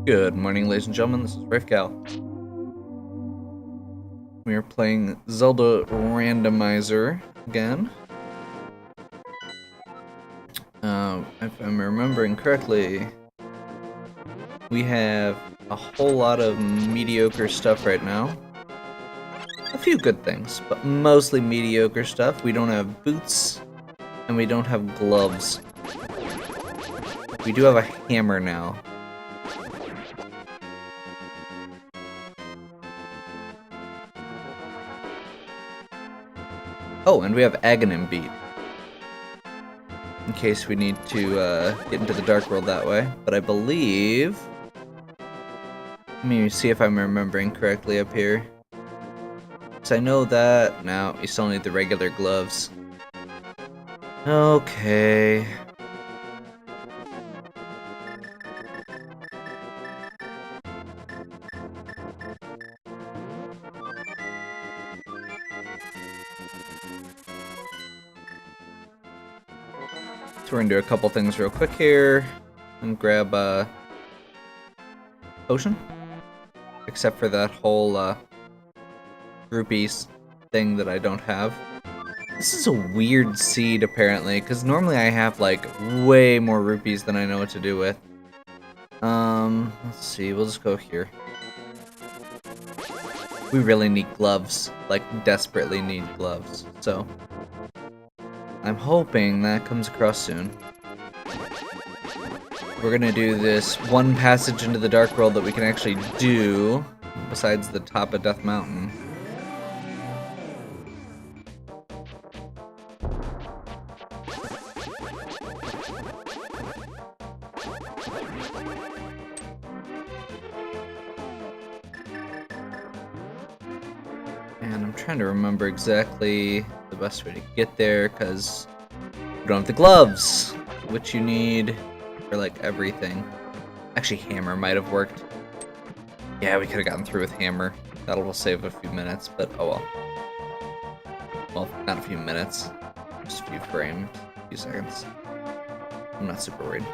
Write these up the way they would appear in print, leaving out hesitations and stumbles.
Good morning, ladies and gentlemen. This is Rifgal. We are playing Zelda Randomizer again. If I'm remembering correctly, we have a whole lot of mediocre stuff right now. A few good things, but mostly mediocre stuff. We don't have boots, and we don't have gloves. We do have a hammer now. Oh, and we have Aghanim Beat. In case we need to get into the Dark World that way. But I believe... Let me see if I'm remembering correctly up here. Because I know that... No, you still need the regular gloves. Okay... So we're gonna do a couple things real quick here, and grab a potion. Except for that whole rupees thing that I don't have. This is a weird seed apparently, because normally I have like way more rupees than I know what to do with. Let's see, we'll just go here. We really need gloves, like desperately need gloves, so... I'm hoping that comes across soon. We're gonna do this one passage into the Dark World that we can actually do, besides the top of Death Mountain. And I'm trying to remember exactly the best way to get there, because we don't have the gloves, which you need for like everything. Actually, hammer might have worked. Yeah, we could have gotten through with hammer. That'll save a few minutes, but oh well. Well, not a few minutes. Just a few frames, a few seconds. I'm not super worried.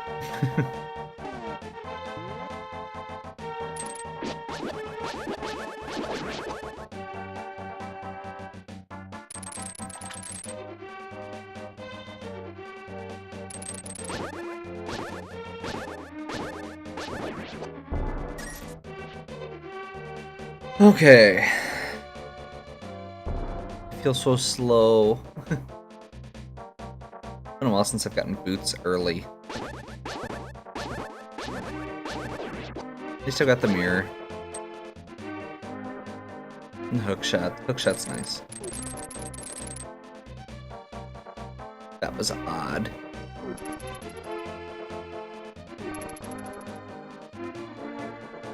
Okay. I feel so slow. It's been a while since I've gotten boots early. At least I got the mirror. And the hookshot. Hookshot's nice. That was odd.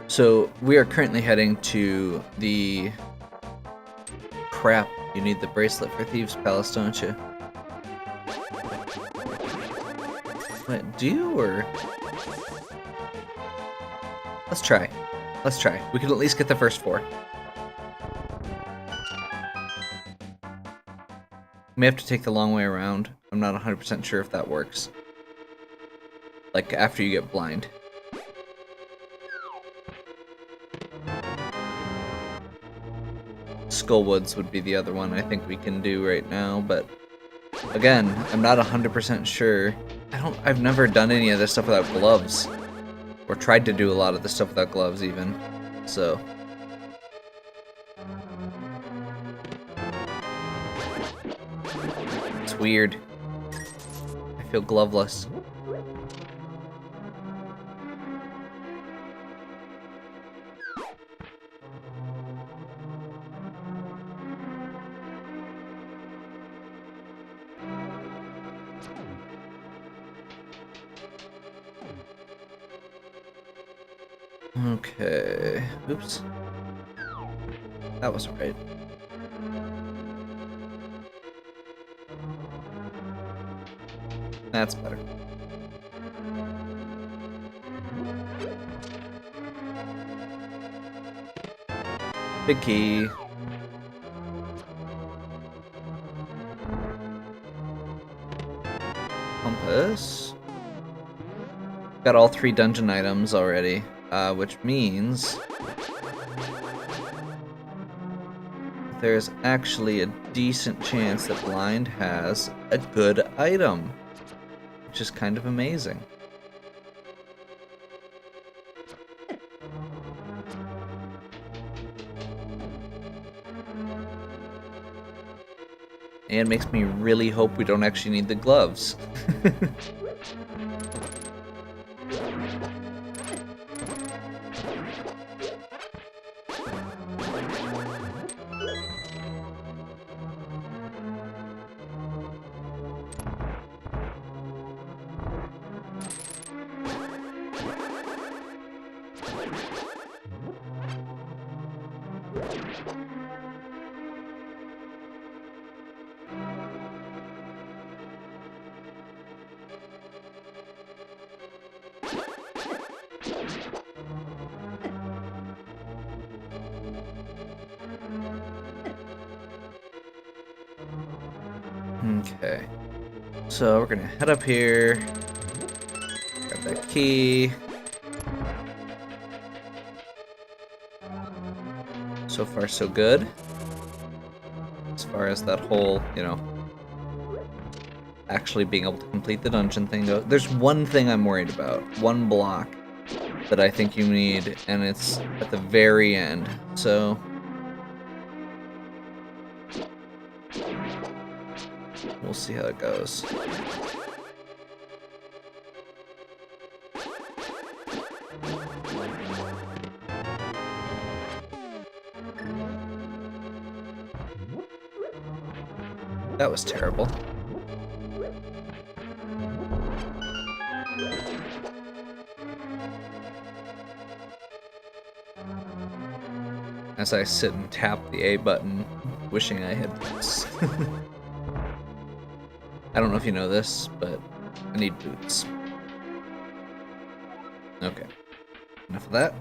So, we are currently heading to the... Crap, you need the bracelet for Thieves' Palace, don't you? Wait, do you, or...? Let's try. Let's try. We can at least get the first 4. We may have to take the long way around. I'm not 100% sure if that works. Like, after you get blind. Skullwoods would be the other one I think we can do right now, but again, I'm not 100% sure. I've never done any of this stuff without gloves. Or tried to do a lot of this stuff without gloves even. So it's weird. I feel gloveless. Okay. Oops. That wasn't right. That's better. Big key. Compass. Got all 3 dungeon items already. which means there's actually a decent chance that Blind has a good item, which is kind of amazing. And makes me really hope we don't actually need the gloves. Okay, so we're gonna head up here, grab that key. So far, so good. As far as that whole, you know, actually being able to complete the dungeon thing goes. There's one thing I'm worried about, one block that I think you need, and it's at the very end, so... we'll see how it goes. That was terrible. As I sit and tap the A button, wishing I had boots. I don't know if you know this, but I need boots. Okay. Enough of that.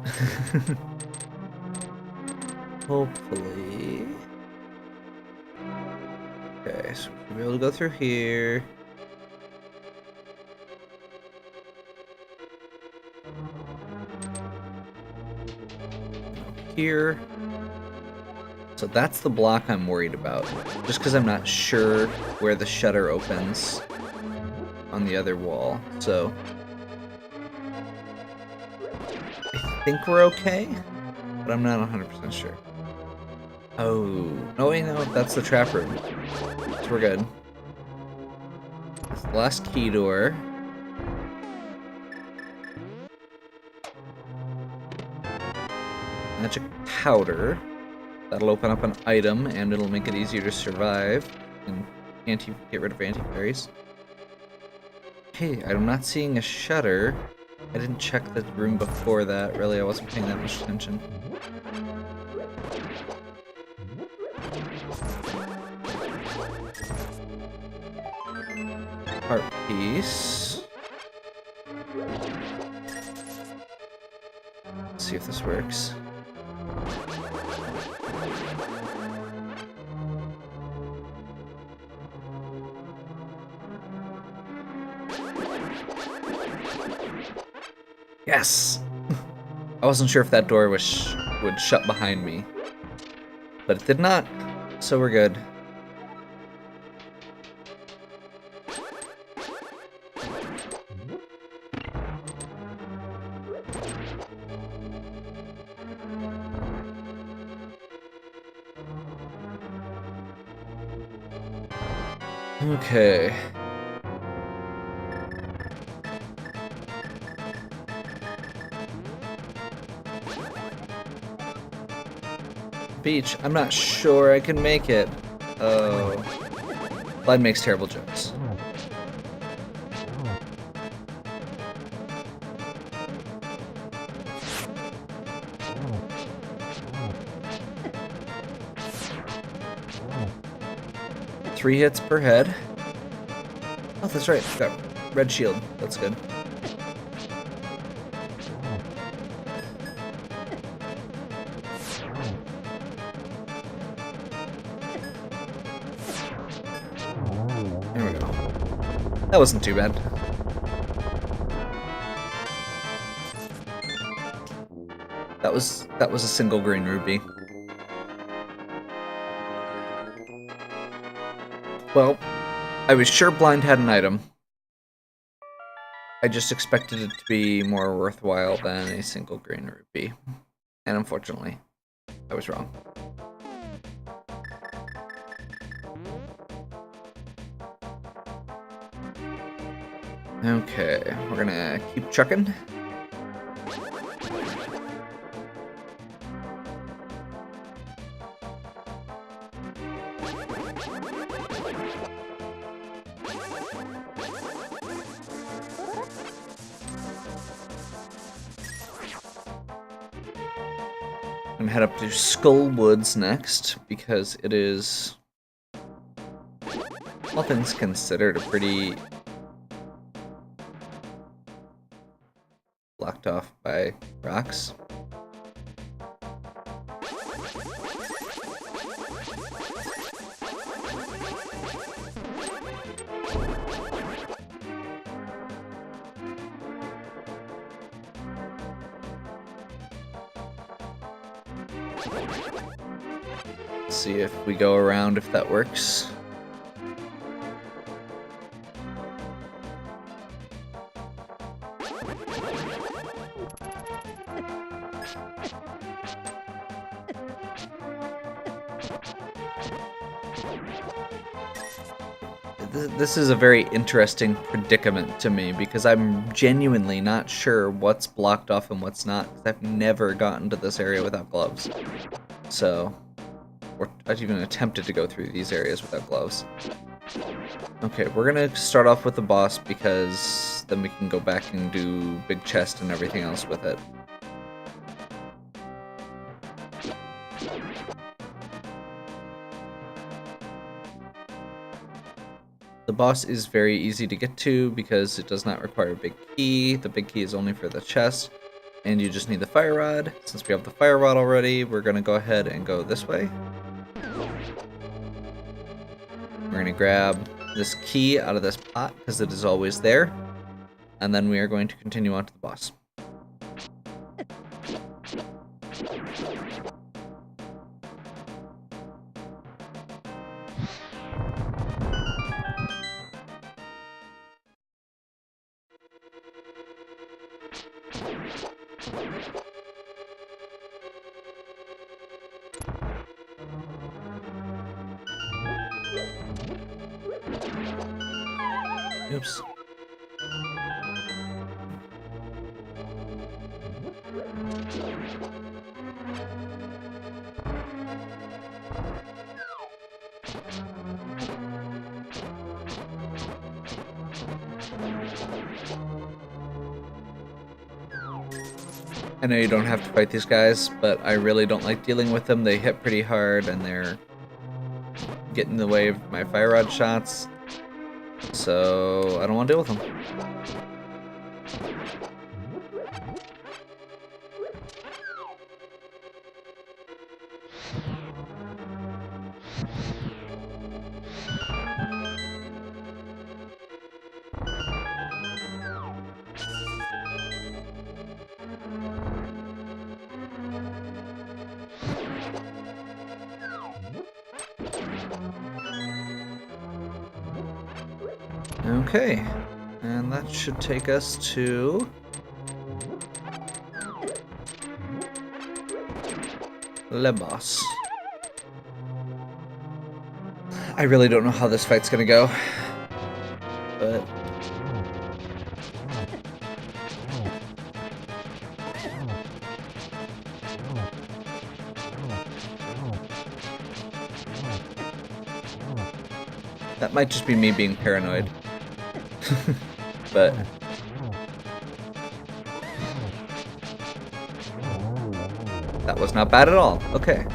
Hopefully... okay, so we'll be able to go through here. Here. So that's the block I'm worried about. Just because I'm not sure where the shutter opens on the other wall. So I think we're okay, but I'm not 100% sure. Oh, no wait, no, that's the trap room. So we're good. That's the last key door. Magic powder. That'll open up an item, and it'll make it easier to survive and get rid of anti-fairies. Hey, I'm not seeing a shutter. I didn't check the room before that. Really, I wasn't paying that much attention. Heart piece. Let's see if this works. Yes! I wasn't sure if that door would shut behind me, but it did not, so we're good. Okay. Beach. I'm not sure I can make it. Oh. Blood makes terrible jokes. Three hits per head. Oh, that's right. Got red shield. That's good. There we go. That wasn't too bad. That was a single green ruby. Well, I was sure blind had an item. I just expected it to be more worthwhile than a single green rupee. And unfortunately, I was wrong. Okay, we're gonna keep chucking. I'm gonna head up to Skull Woods next, because it is, all things considered, a pretty blocked off by rocks. Let's see if we go around, if that works. This is a very interesting predicament to me, because I'm genuinely not sure what's blocked off and what's not, because I've never gotten to this area without gloves. So, or I've even attempted to go through these areas without gloves. Okay, we're gonna start off with the boss, because then we can go back and do big chest and everything else with it. The boss is very easy to get to because it does not require a big key. The big key is only for the chest, and you just need the fire rod. Since we have the fire rod already, we're gonna go ahead and go this way. We're gonna grab this key out of this pot because it is always there, and then we are going to continue on to the boss. Oops. I know you don't have to fight these guys, but I really don't like dealing with them. They hit pretty hard, and they're getting in the way of my fire rod shots, so I don't want to deal with them. Okay, and that should take us to Le Boss. I really don't know how this fight's gonna go, but that might just be me being paranoid. But that was not bad at all. Okay.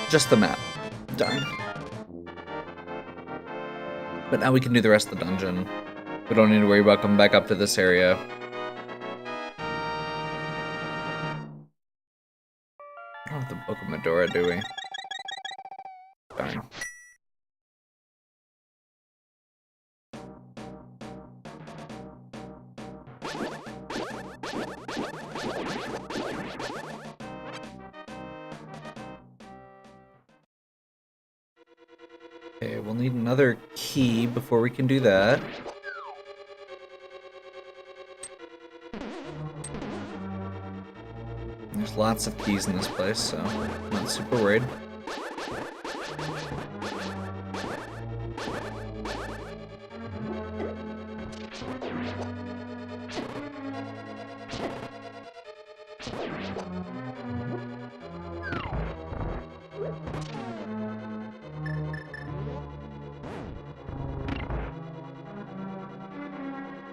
Just the map. Darn. But now we can do the rest of the dungeon. We don't need to worry about coming back up to this area. I don't have the Book of Medora, do we? Darn. we'll need another key before we can do that. There's lots of keys in this place, so I'm not super worried.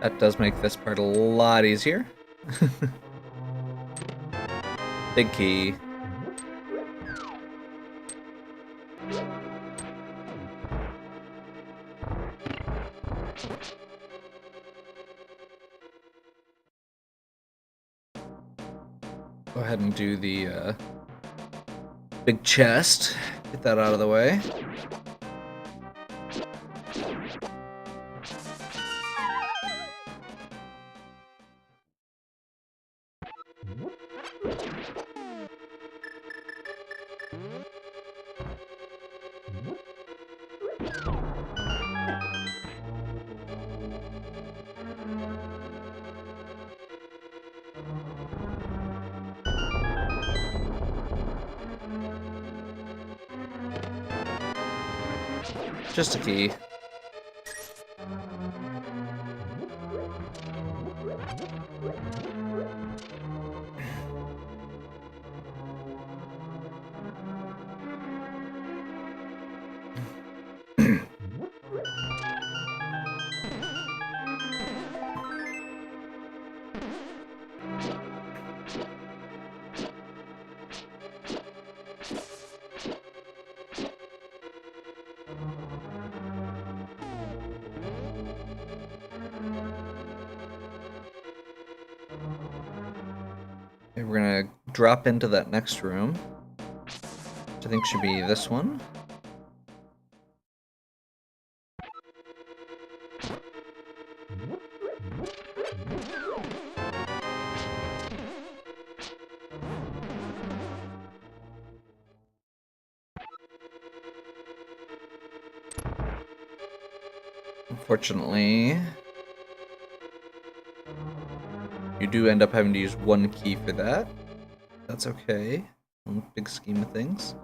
That does make this part a lot easier. Big key. Go ahead and do the big chest. Get that out of the way. Just a key. Okay, we're gonna drop into that next room, which I think should be this one. Unfortunately, you do end up having to use one key for that. That's okay. In the big scheme of things.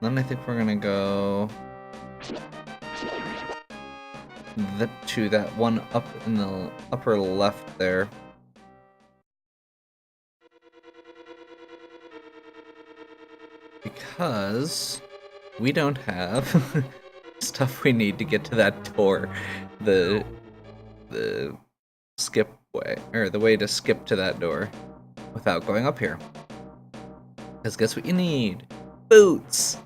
Then I think we're gonna go to that one up in the upper left there. Because we don't have stuff we need to get to that door. The skip way, or the way to skip to that door without going up here. Because guess what you need? Boots!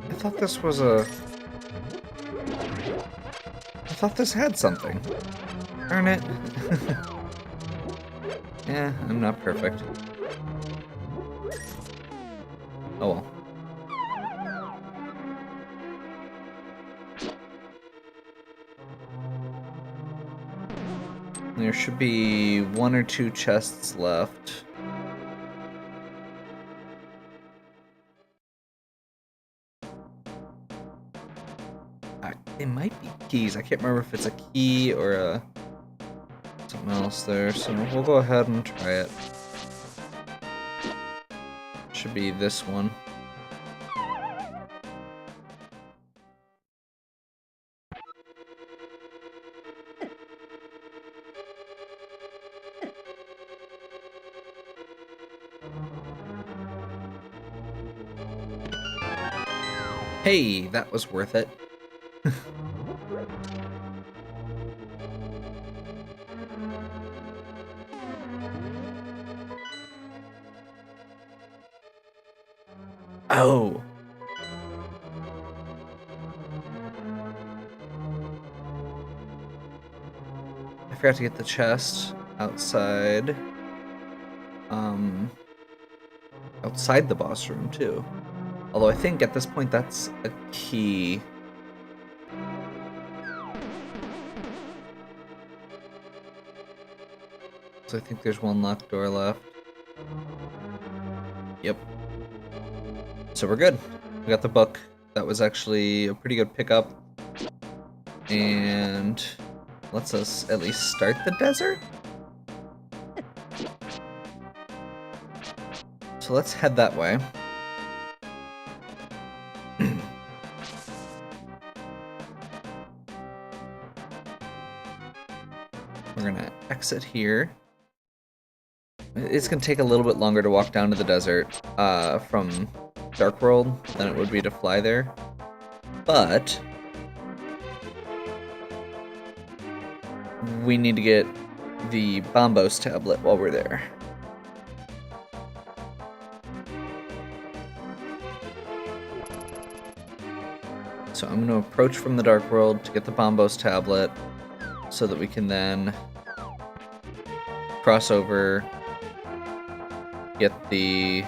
I thought this was a... I thought this had something. Darn it. Yeah, I'm not perfect. Oh well. There should be one or two chests left. They might be keys. I can't remember if it's a key or a something else there, so we'll go ahead and try it. Should be this one. Hey, that was worth it. Oh! I forgot to get the chest outside. Outside the boss room, too. Although I think at this point that's a key. So I think there's one locked door left. Yep. So we're good. We got the book. That was actually a pretty good pickup. And lets us at least start the desert? So let's head that way. We're gonna exit here. It's gonna take a little bit longer to walk down to the desert from Dark World than it would be to fly there. But we need to get the Bombos tablet while we're there. So I'm going to approach from the Dark World to get the Bombos tablet so that we can then cross over, get the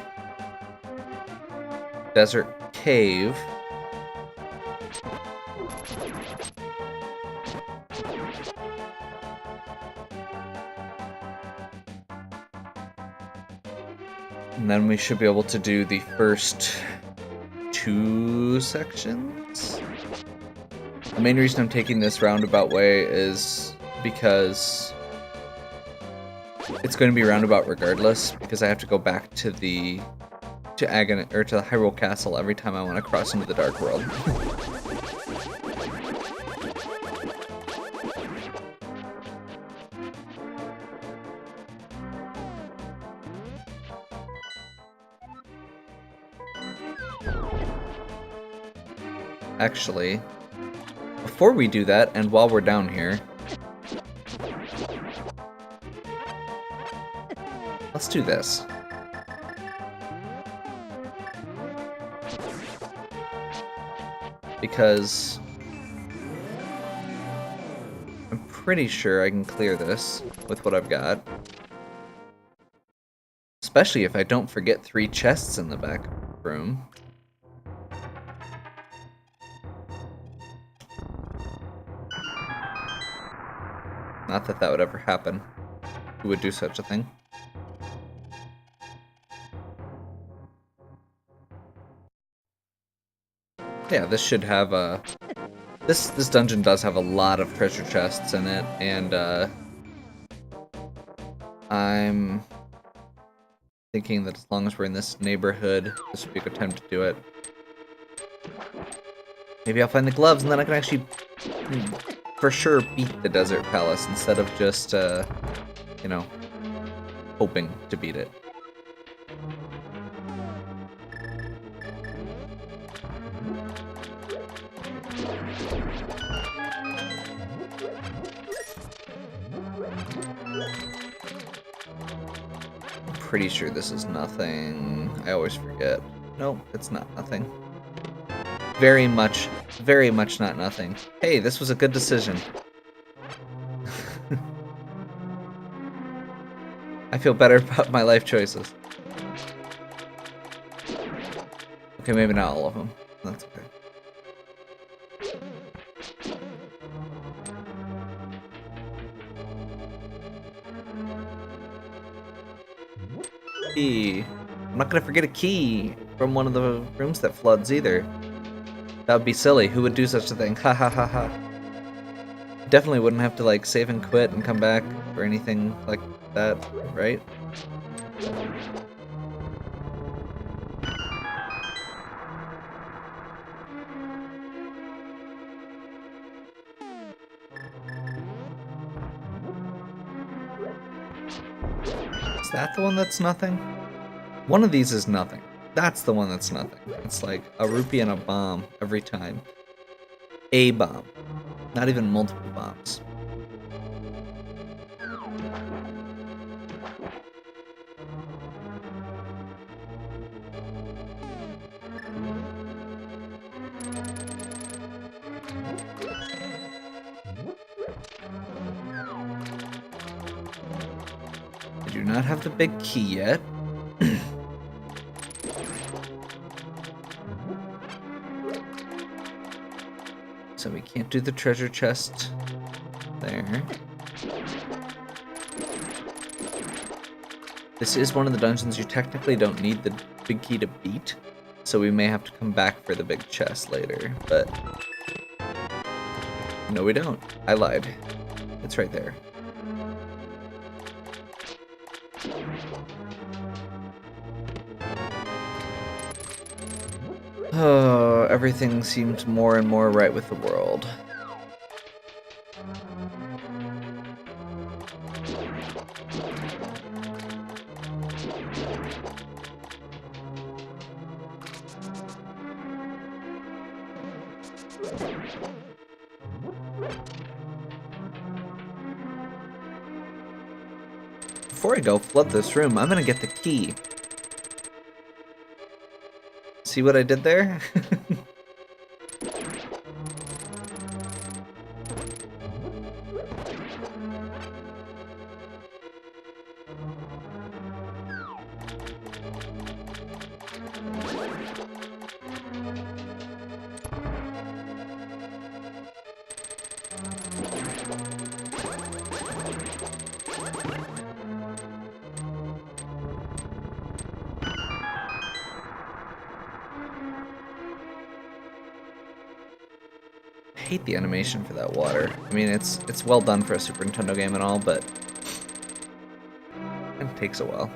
Desert Cave, and then we should be able to do the first 2 sections. The main reason I'm taking this roundabout way is because it's going to be roundabout regardless, because I have to go back to the to Hyrule Castle every time I want to cross into the Dark World. Actually, before we do that, and while we're down here, let's do this. Because I'm pretty sure I can clear this with what I've got. Especially if I don't forget 3 chests in the back room. Not that that would ever happen. Who would do such a thing? Yeah, this should have a... This dungeon does have a lot of treasure chests in it, and I'm thinking that as long as we're in this neighborhood, this would be a good time to do it. Maybe I'll find the gloves, and then I can actually, for sure, beat the Desert Palace instead of just, you know, hoping to beat it. Pretty sure this is nothing. I always forget. Nope, it's not nothing. Very much not nothing. Hey, this was a good decision. I feel better about my life choices. Okay, maybe not all of them. That's okay. Key. I'm not gonna forget a key from one of the rooms that floods either. That would be silly. Who would do such a thing? Ha ha ha ha. Definitely wouldn't have to like save and quit and come back or anything like that, right? Is that the one that's nothing? One of these is nothing. That's the one that's nothing. It's like a rupee and a bomb every time. A bomb. Not even multiple bombs. do not have the big key yet. So we can't do the treasure chest there. This is one of the dungeons you technically don't need the big key to beat, so we may have to come back for the big chest later, but no we don't. I lied. It's right there. Oh, everything seems more and more right with the world. Before I go flood this room, I'm gonna get the key. See what I did there? I hate the animation for that water. I mean, it's well done for a Super Nintendo game and all, but it takes a while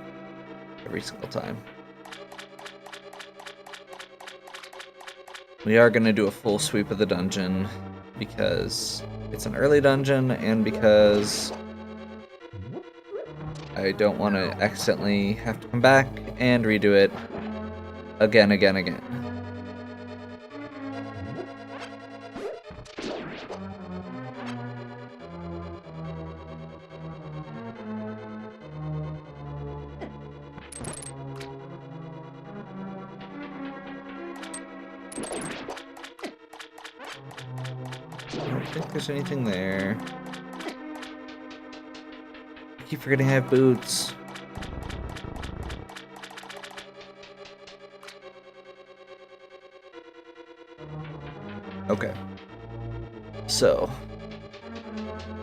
every single time. We are gonna do a full sweep of the dungeon because it's an early dungeon and because I don't want to accidentally have to come back and redo it again. I don't think there's anything there. I keep forgetting I have boots. Okay. So,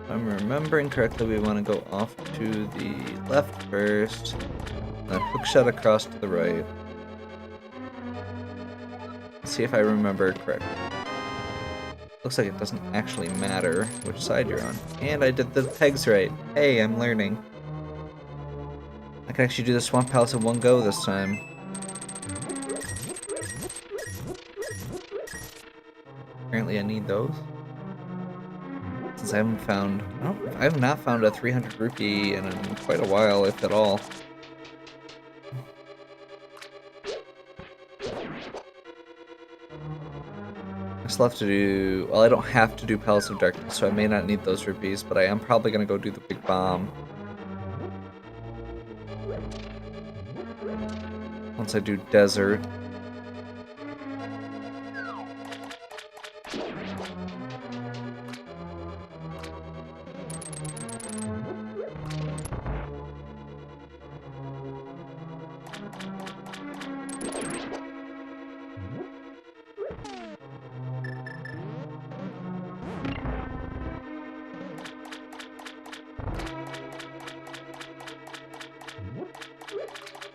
if I'm remembering correctly, we want to go off to the left first, then hookshot across to the right. Let's see if I remember correctly. Looks like it doesn't actually matter which side you're on. And I did the pegs right. Hey, I'm learning. I can actually do the Swamp Palace in one go this time. Apparently I need those. Since I haven't found... I have not found a 300 rupee in quite a while, if at all. I still have to do... Well, I don't have to do Palace of Darkness, so I may not need those rupees, but I am probably going to go do the big bomb. Once I do Desert.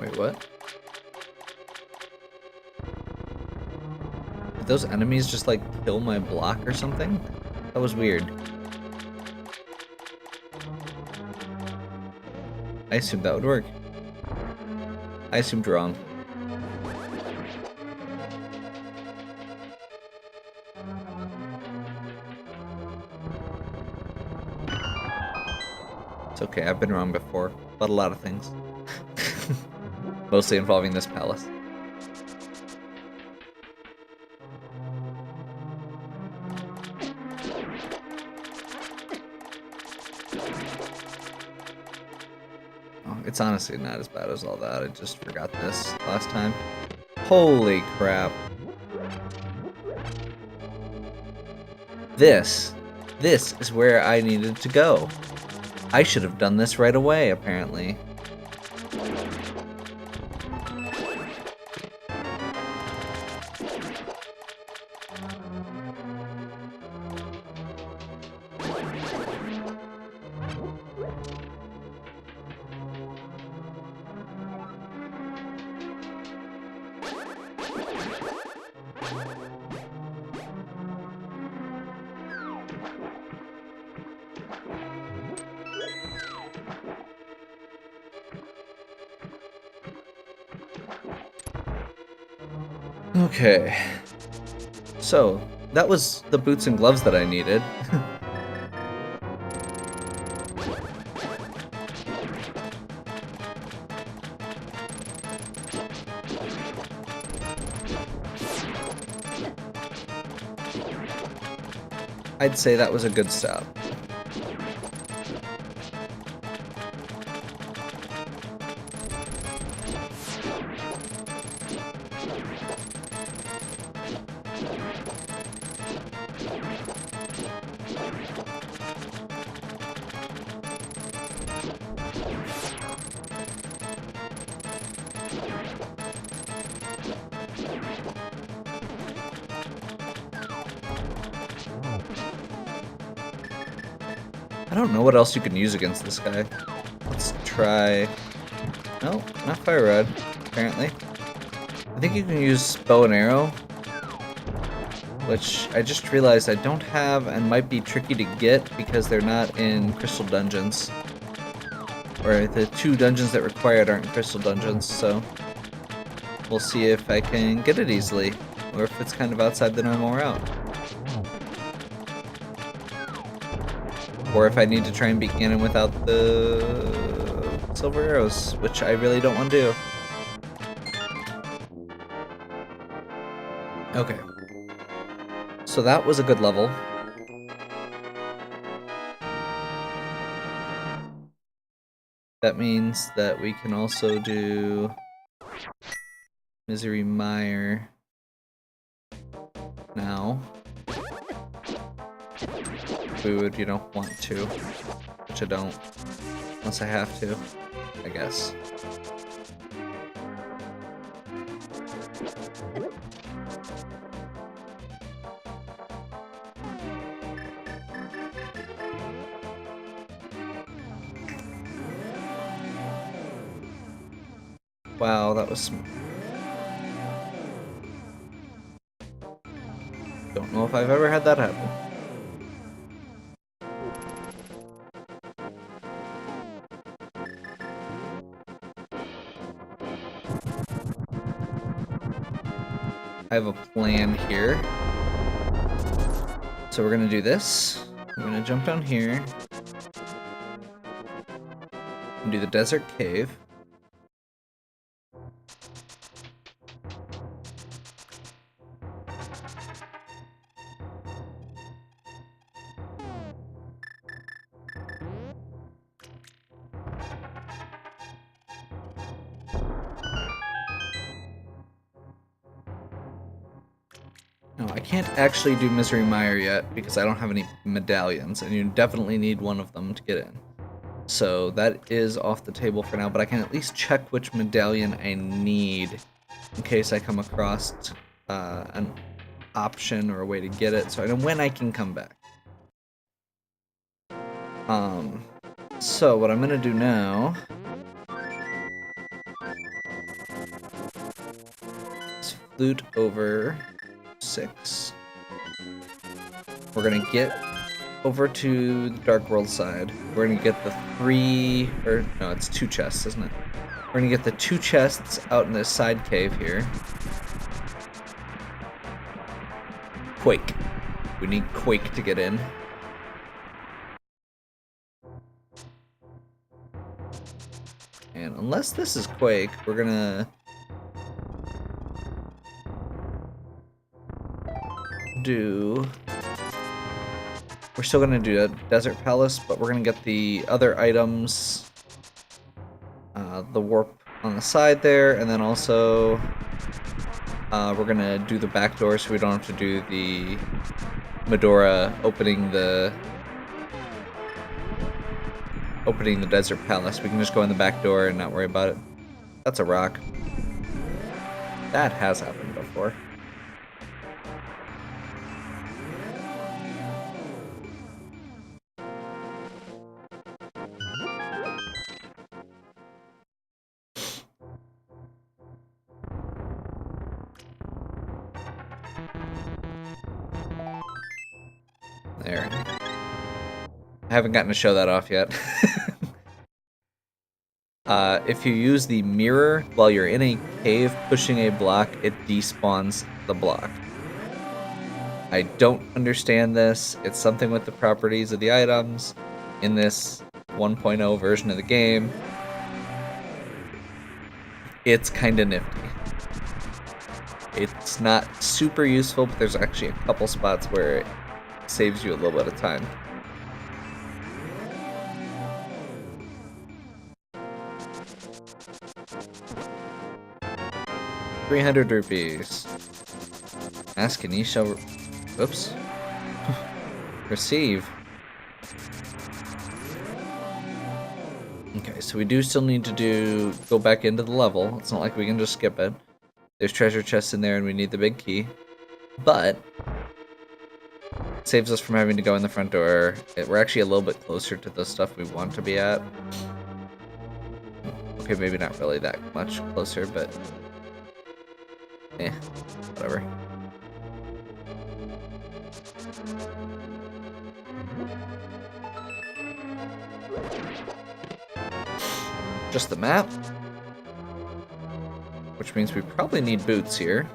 Wait, what? Did those enemies just, like, kill my block or something? That was weird. I assumed that would work. I assumed wrong. It's okay, I've been wrong before about a lot of things. Mostly involving this palace. Oh, it's honestly not as bad as all that. I just forgot this last time. Holy crap. This is where I needed to go. I should have done this right away, apparently. Okay. So, that was the boots and gloves that I needed. I'd say that was a good stop. I don't know what else you can use against this guy. Let's try... No, not fire rod, apparently. I think you can use bow and arrow, which I just realized I don't have and might be tricky to get because they're not in crystal dungeons. Or the 2 dungeons that require it aren't crystal dungeons, so we'll see if I can get it easily, or if it's kind of outside the normal route. Or if I need to try and beat Ganon without the silver arrows, which I really don't want to do. Okay. So that was a good level. That means that we can also do Misery Mire now. We would, you know, want to, which I don't, unless I have to, I guess. Wow, that was... Don't know if I've ever had that happen. I have a plan here. So we're gonna do this. We're gonna jump down here and do the desert cave. No, I can't actually do Misery Mire yet because I don't have any medallions, and you definitely need one of them to get in. So that is off the table for now, but I can at least check which medallion I need in case I come across an option or a way to get it, so I know when I can come back. So what I'm gonna do now is flute over 6. We're gonna get over to the Dark World side. We're gonna get the 3, or no, it's 2 chests, isn't it? We're gonna get the 2 chests out in this side cave here. Quake. We need Quake to get in. And unless this is Quake, we're gonna do... We're still gonna do a Desert Palace, but we're gonna get the other items. The warp on the side there, and then also we're gonna do the back door so we don't have to do the Medora opening the Desert Palace. We can just go in the back door and not worry about it. That's a rock. That has happened before. There. I haven't gotten to show that off yet. If you use the mirror while you're in a cave pushing a block, it despawns the block. I don't understand this. It's something with the properties of the items in this 1.0 version of the game. It's kind of nifty. It's not super useful, but there's actually a couple spots where it saves you a little bit of time. ₹300. Ask and ye shall... Oops. Receive. Okay, so we do still need to go back into the level. It's not like we can just skip it. There's treasure chests in there and we need the big key. But it saves us from having to go in the front door. We're actually a little bit closer to the stuff we want to be at. Okay, maybe not really that much closer, but whatever. Just the map. Which means we probably need boots here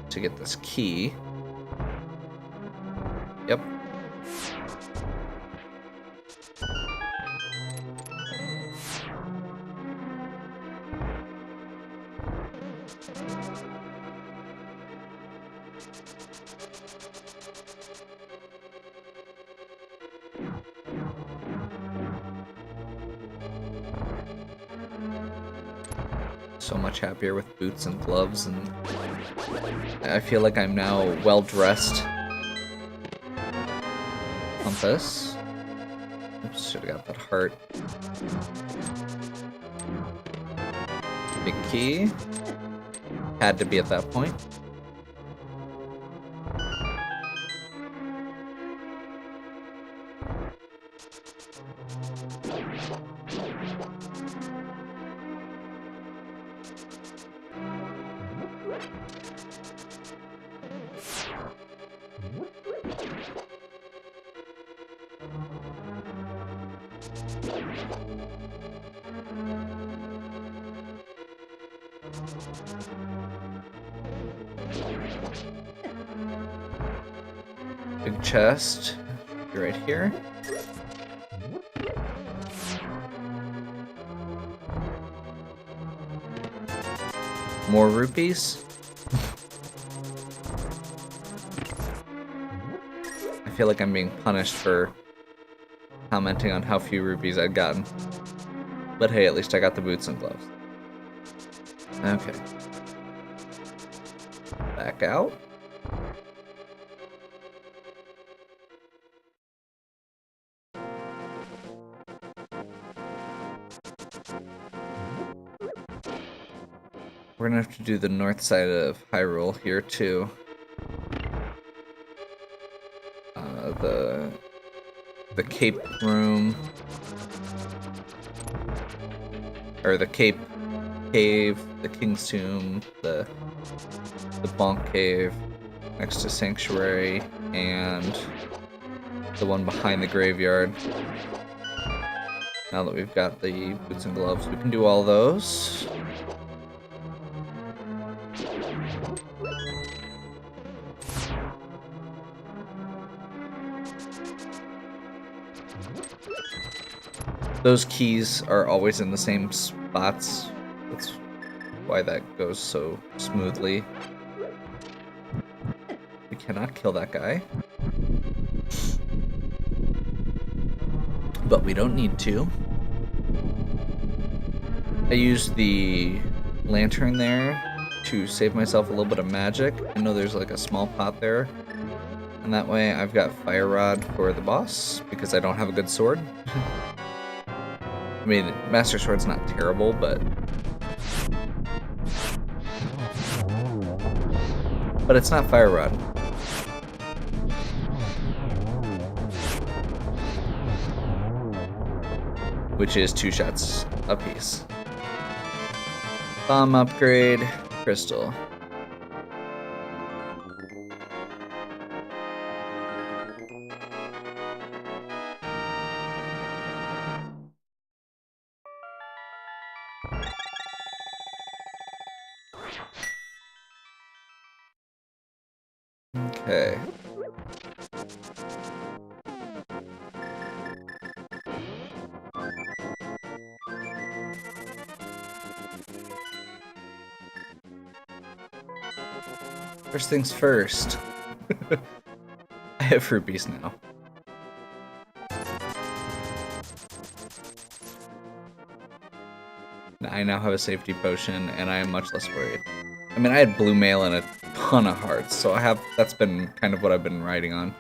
to get this key. Yep. So much happier with boots and gloves, and I feel like I'm now well dressed. Compass. Oops, should have got that heart. Big key. Had to be at that point. Big chest. You're right here. More rupees. I feel like I'm being punished for commenting on how few rupees I'd gotten. But hey, at least I got the boots and gloves. Okay. Back out. We're gonna have to do the north side of Hyrule here too. The Cape room, or the Cape Cave, the King's Tomb, the Bonk Cave next to Sanctuary, and the one behind the graveyard. Now that we've got the boots and gloves, we can do all those. Those keys are always in the same spots. That's why that goes so smoothly. We cannot kill that guy. But we don't need to. I used the lantern there to save myself a little bit of magic. I know there's like a small pot there. And that way I've got Fire Rod for the boss, because I don't have a good sword. I mean, Master Sword's not terrible, but it's not Fire Rod. Which is 2 shots apiece. Bomb upgrade, crystal. Okay. First things first. I have fruit beast now. I now have a safety potion, and I am much less worried. I mean, I had blue mail and a ton of hearts, so that's been kind of what I've been riding on.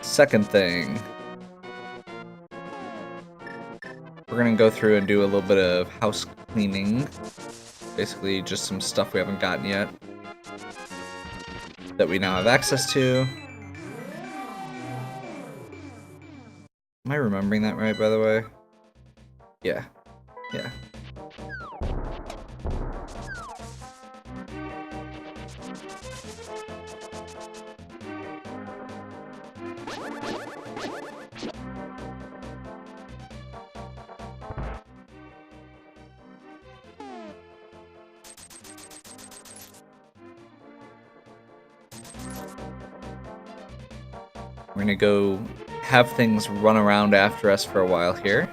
Second thing. We're gonna go through and do a little bit of house cleaning. Basically, just some stuff we haven't gotten yet that we now have access to. Am I remembering that right, by the way? Yeah. Yeah. We're gonna go have things run around after us for a while here.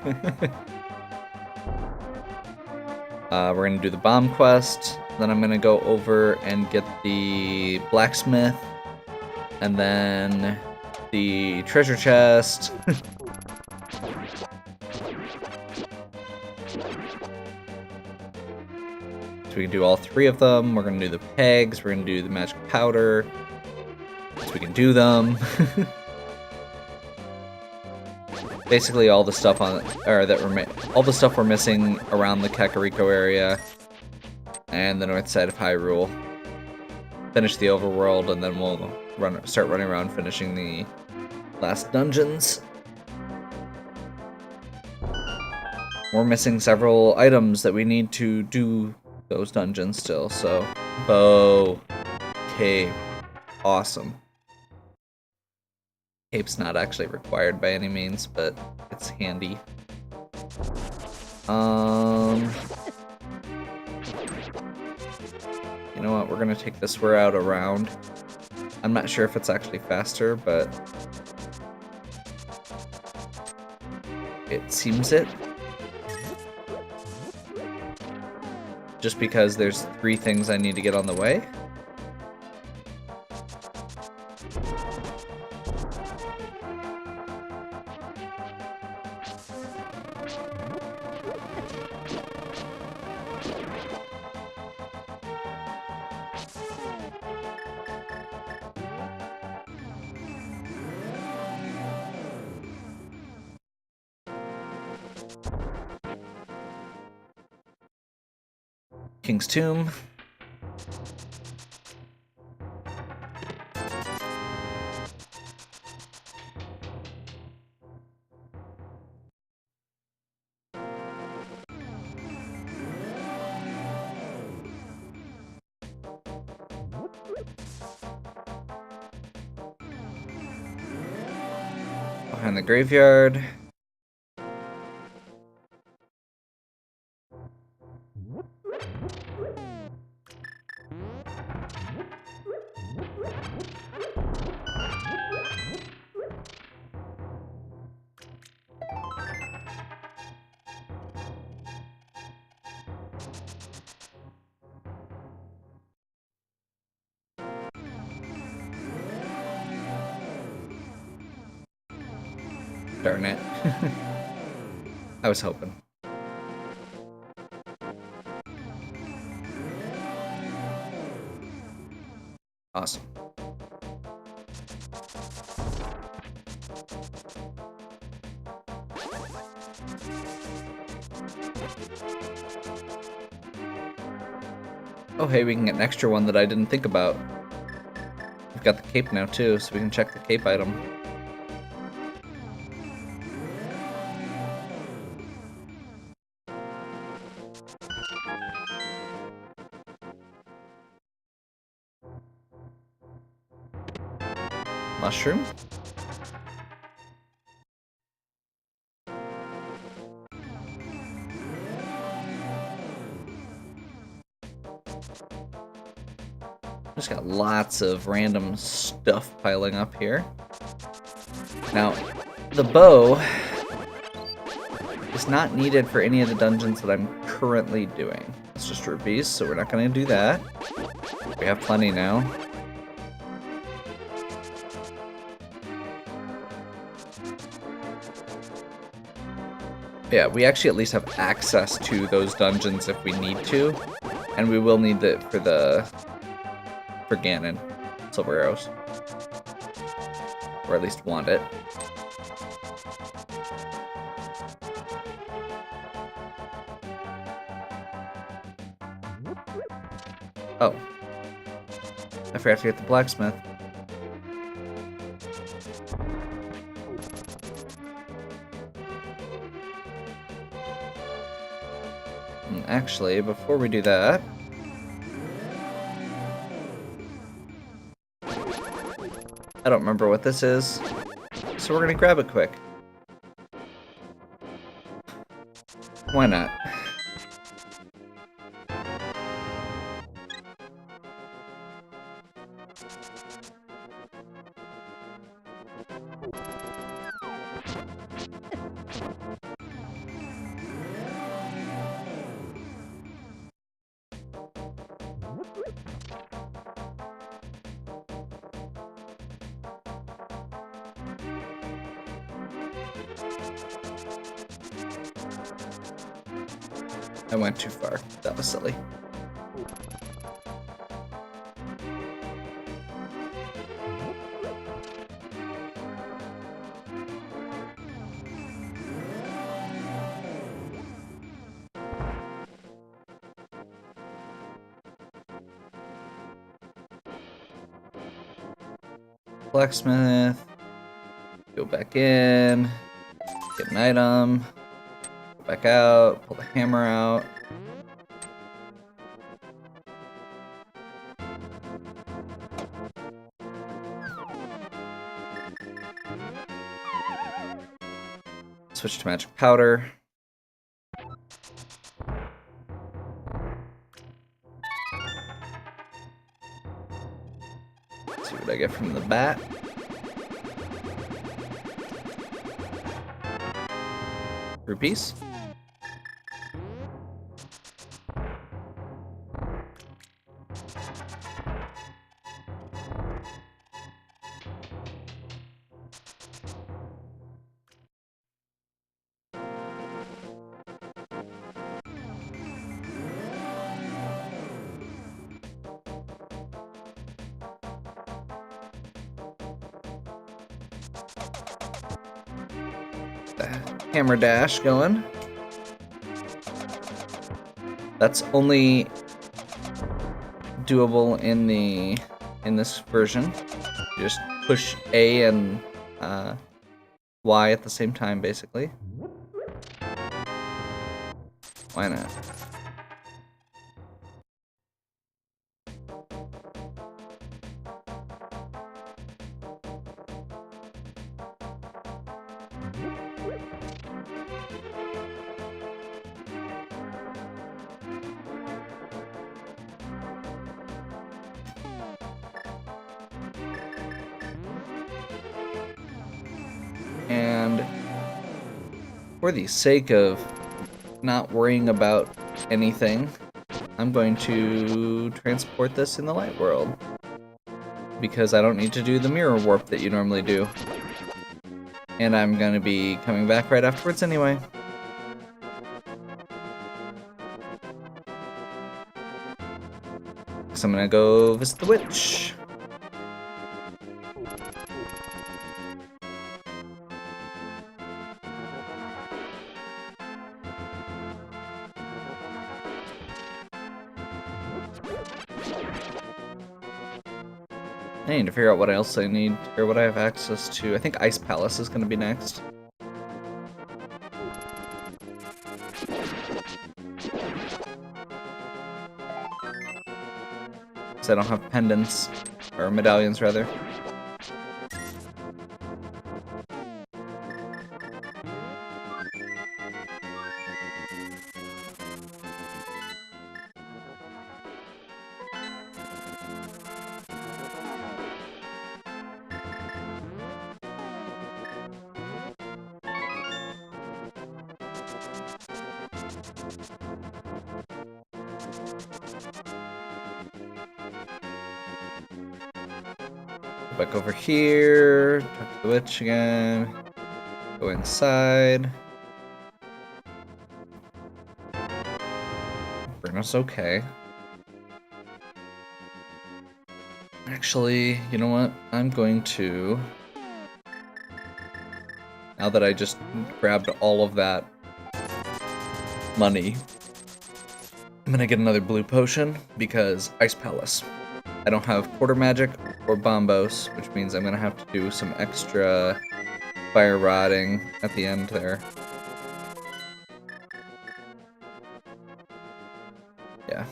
We're gonna do the bomb quest, then I'm gonna go over and get the blacksmith, and then the treasure chest. So we can do all three of them. We're gonna do the pegs, we're gonna do the magic powder, so we can do them. Basically, all the stuff all the stuff we're missing around the Kakariko area and the north side of Hyrule. Finish the overworld, and then we'll start running around finishing the last dungeons. We're missing several items that we need to do those dungeons still. So, bow, cape, awesome. Cape's not actually required by any means, but it's handy. You know what, we're gonna take this route around. I'm not sure if it's actually faster, but it seems it. Just because there's 3 things I need to get on the way. King's Tomb. Behind the graveyard. Darn it. I was hoping. Awesome. Oh hey, we can get an extra one that I didn't think about. We've got the cape now too, so we can check the cape item. Mushroom? just got lots of random stuff piling up here. Now, the bow is not needed for any of the dungeons that I'm currently doing. It's just rupees, so we're not going to do that. We have plenty now. Yeah, we actually at least have access to those dungeons if we need to. And we will need it for Ganon. Silver arrows. Or at least want it. Oh. I forgot to get the blacksmith. And actually, before we do that... I don't remember what this is, so we're gonna grab it quick. Why not? I went too far. That was silly. Blacksmith. Go back in. Get an item. Go back out. Pull the hammer out. Switch to magic powder. See what I get from the bat. Rupees. Hammer dash going. That's only doable in this version. You just push A and Y at the same time, basically. Why not? And for the sake of not worrying about anything, I'm going to transport this in the light world. Because I don't need to do the mirror warp that you normally do. And I'm going to be coming back right afterwards anyway. So I'm going to go visit the witch. I need to figure out what else I need, or what I have access to. I think Ice Palace is going to be next. Because I don't have pendants, or medallions rather. Go back over here, talk to the witch again, go inside. Bruno's okay. Actually, you know what? I'm going to... Now that I just grabbed all of that money, I'm gonna get another blue potion because Ice Palace. I don't have Quarter Magic or Bombos, which means I'm gonna have to do some extra fire rotting at the end there. Yeah.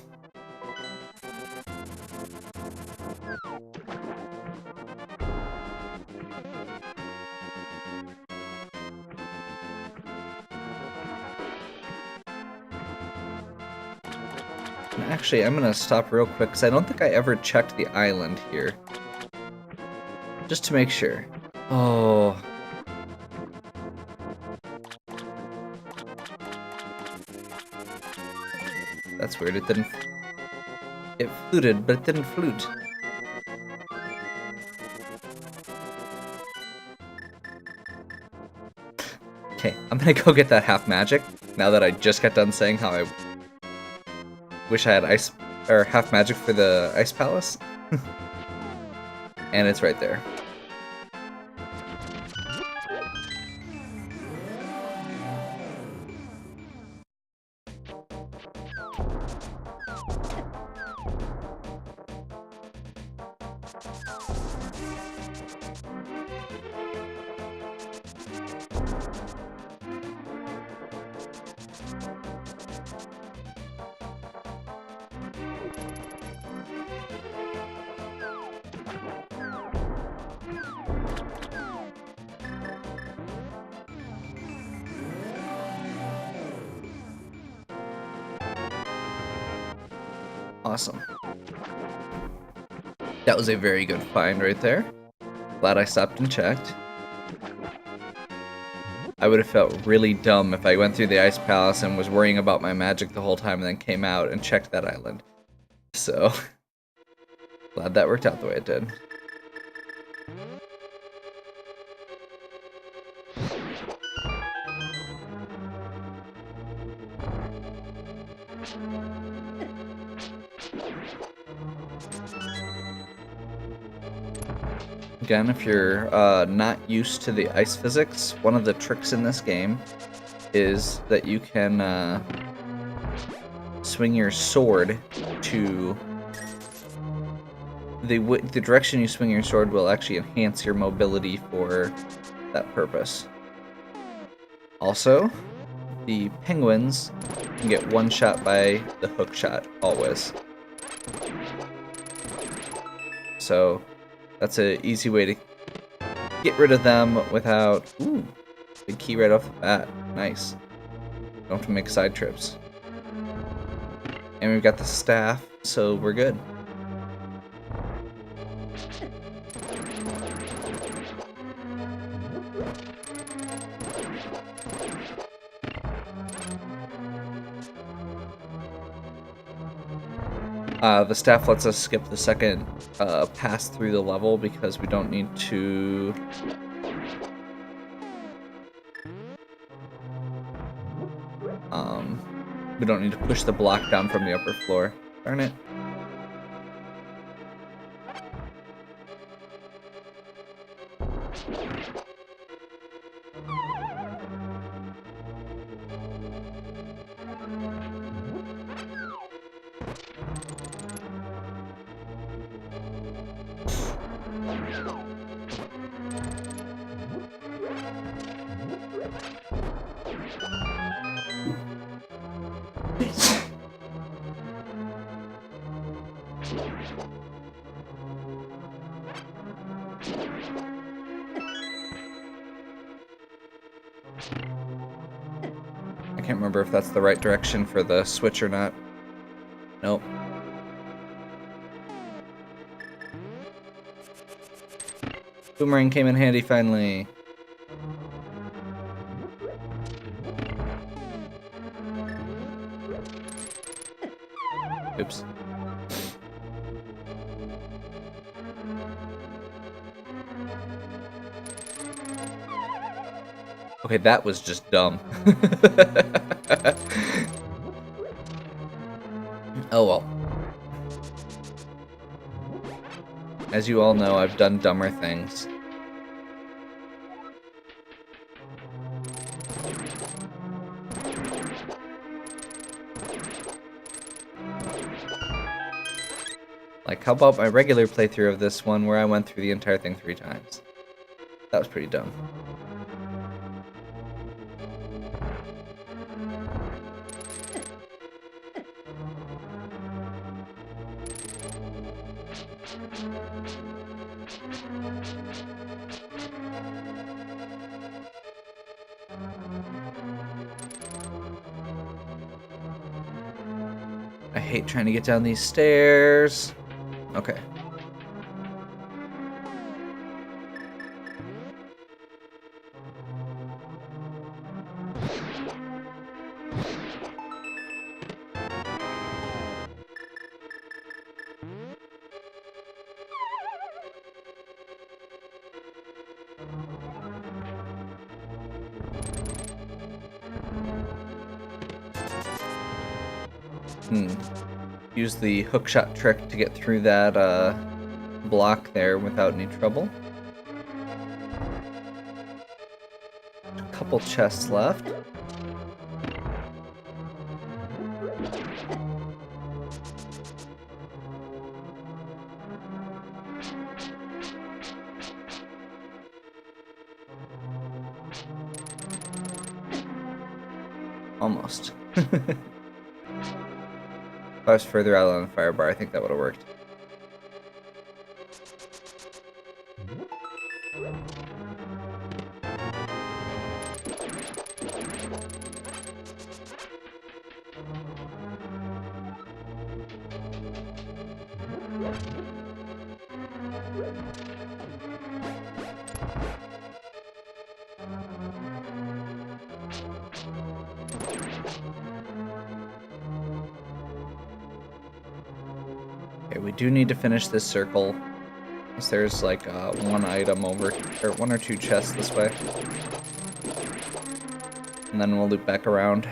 Actually, I'm gonna stop real quick because I don't think I ever checked the island here. Just to make sure. Oh. That's weird, it didn't... It fluted, but it didn't flute. Okay, I'm gonna go get that half magic, now that I just got done saying how I wish I had ice... or half magic for the Ice Palace. And it's right there. Awesome. That was a very good find right there. Glad I stopped and checked. I would have felt really dumb if I went through the Ice Palace and was worrying about my magic the whole time and then came out and checked that island. So, glad that worked out the way it did. Again, if you're not used to the ice physics, one of the tricks in this game is that you can swing your sword to... The direction you swing your sword will actually enhance your mobility for that purpose. Also, the penguins can get one shot by the hook shot, always. So... that's an easy way to get rid of them without... Ooh, big key right off the bat. Nice. Don't have to make side trips. And we've got the staff, so we're good. The staff lets us skip the second pass through the level because we don't need to... we don't need to push the block down from the upper floor. Darn it. I can't remember if that's the right direction for the switch or not. Nope. Boomerang came in handy finally. Okay, that was just dumb. Oh well. As you all know, I've done dumber things. Like, how about my regular playthrough of this one where I went through the entire thing 3 times? That was pretty dumb. I hate trying to get down these stairs. Okay. Use the hookshot trick to get through that block there without any trouble. A couple chests left. Almost. If I was further out on the fire bar, I think that would have worked. Okay, we do need to finish this circle. Because there's like one item over, or 1 or 2 chests this way. And then we'll loop back around.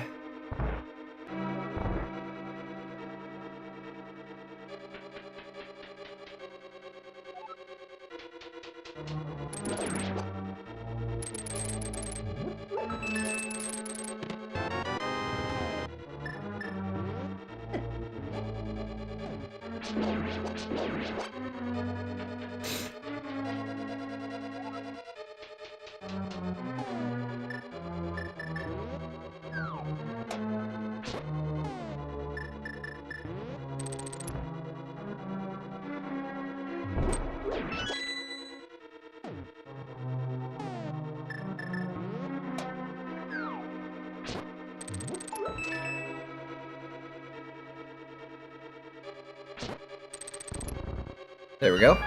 There we go.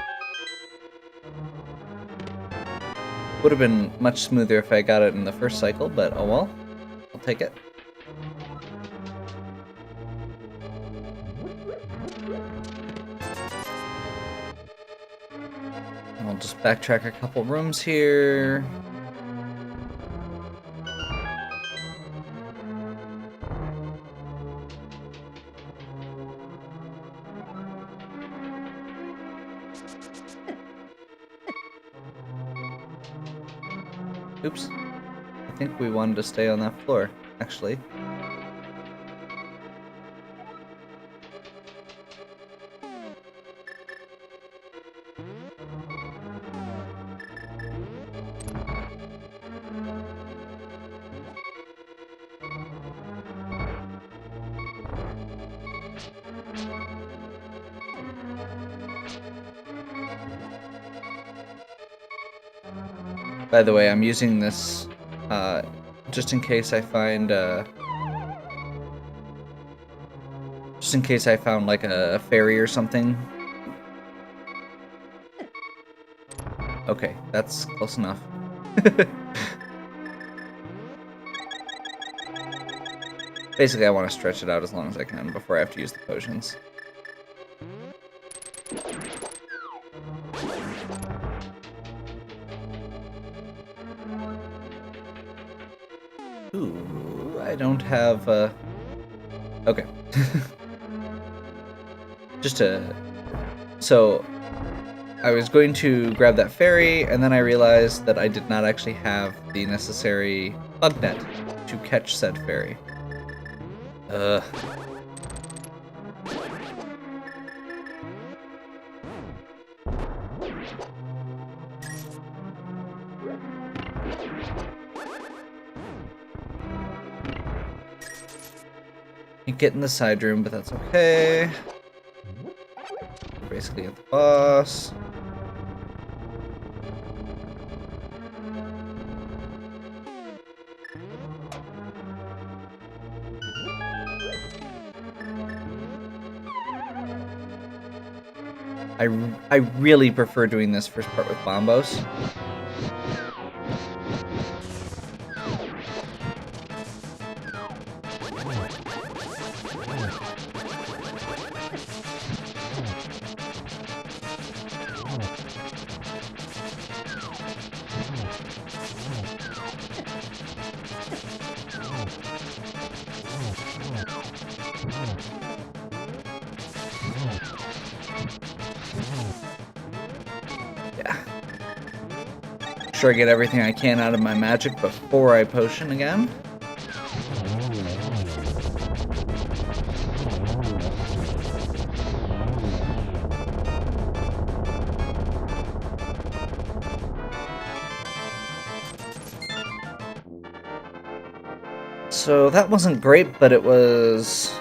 Would have been much smoother if I got it in the first cycle, but oh well. I'll take it. I'll just backtrack a couple rooms here. Oops. I think we wanted to stay on that floor, actually. By the way, I'm using this just in case I find just in case I found like a ferry or something. Okay, that's close enough. Basically, I want to stretch it out as long as I can before I have to use the potions. Ooh, I don't have, okay. So, I was going to grab that fairy, and then I realized that I did not actually have the necessary bug net to catch said fairy. Ugh. You get in the side room, but that's okay. We're basically at the boss. I really prefer doing this first part with bombos. Yeah. Make sure I get everything I can out of my magic before I potion again. So that wasn't great, but it was,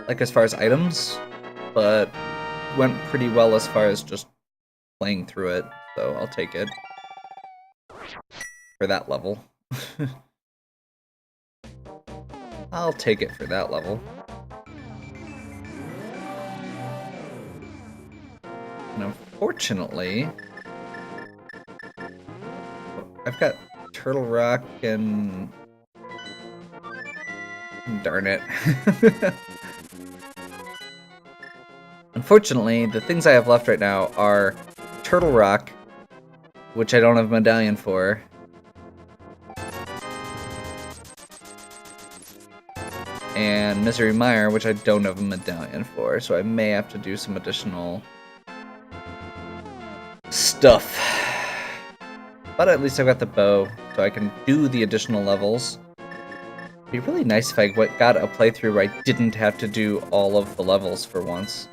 like, as far as items, but went pretty well as far as just playing through it, so I'll take it. For that level. I'll take it for that level. And unfortunately, I've got Turtle Rock and... Darn it. Unfortunately, the things I have left right now are Turtle Rock, which I don't have a medallion for, and Misery Mire, which I don't have a medallion for, so I may have to do some additional stuff. But at least I've got the bow, so I can do the additional levels. It'd be really nice if I got a playthrough where I didn't have to do all of the levels for once.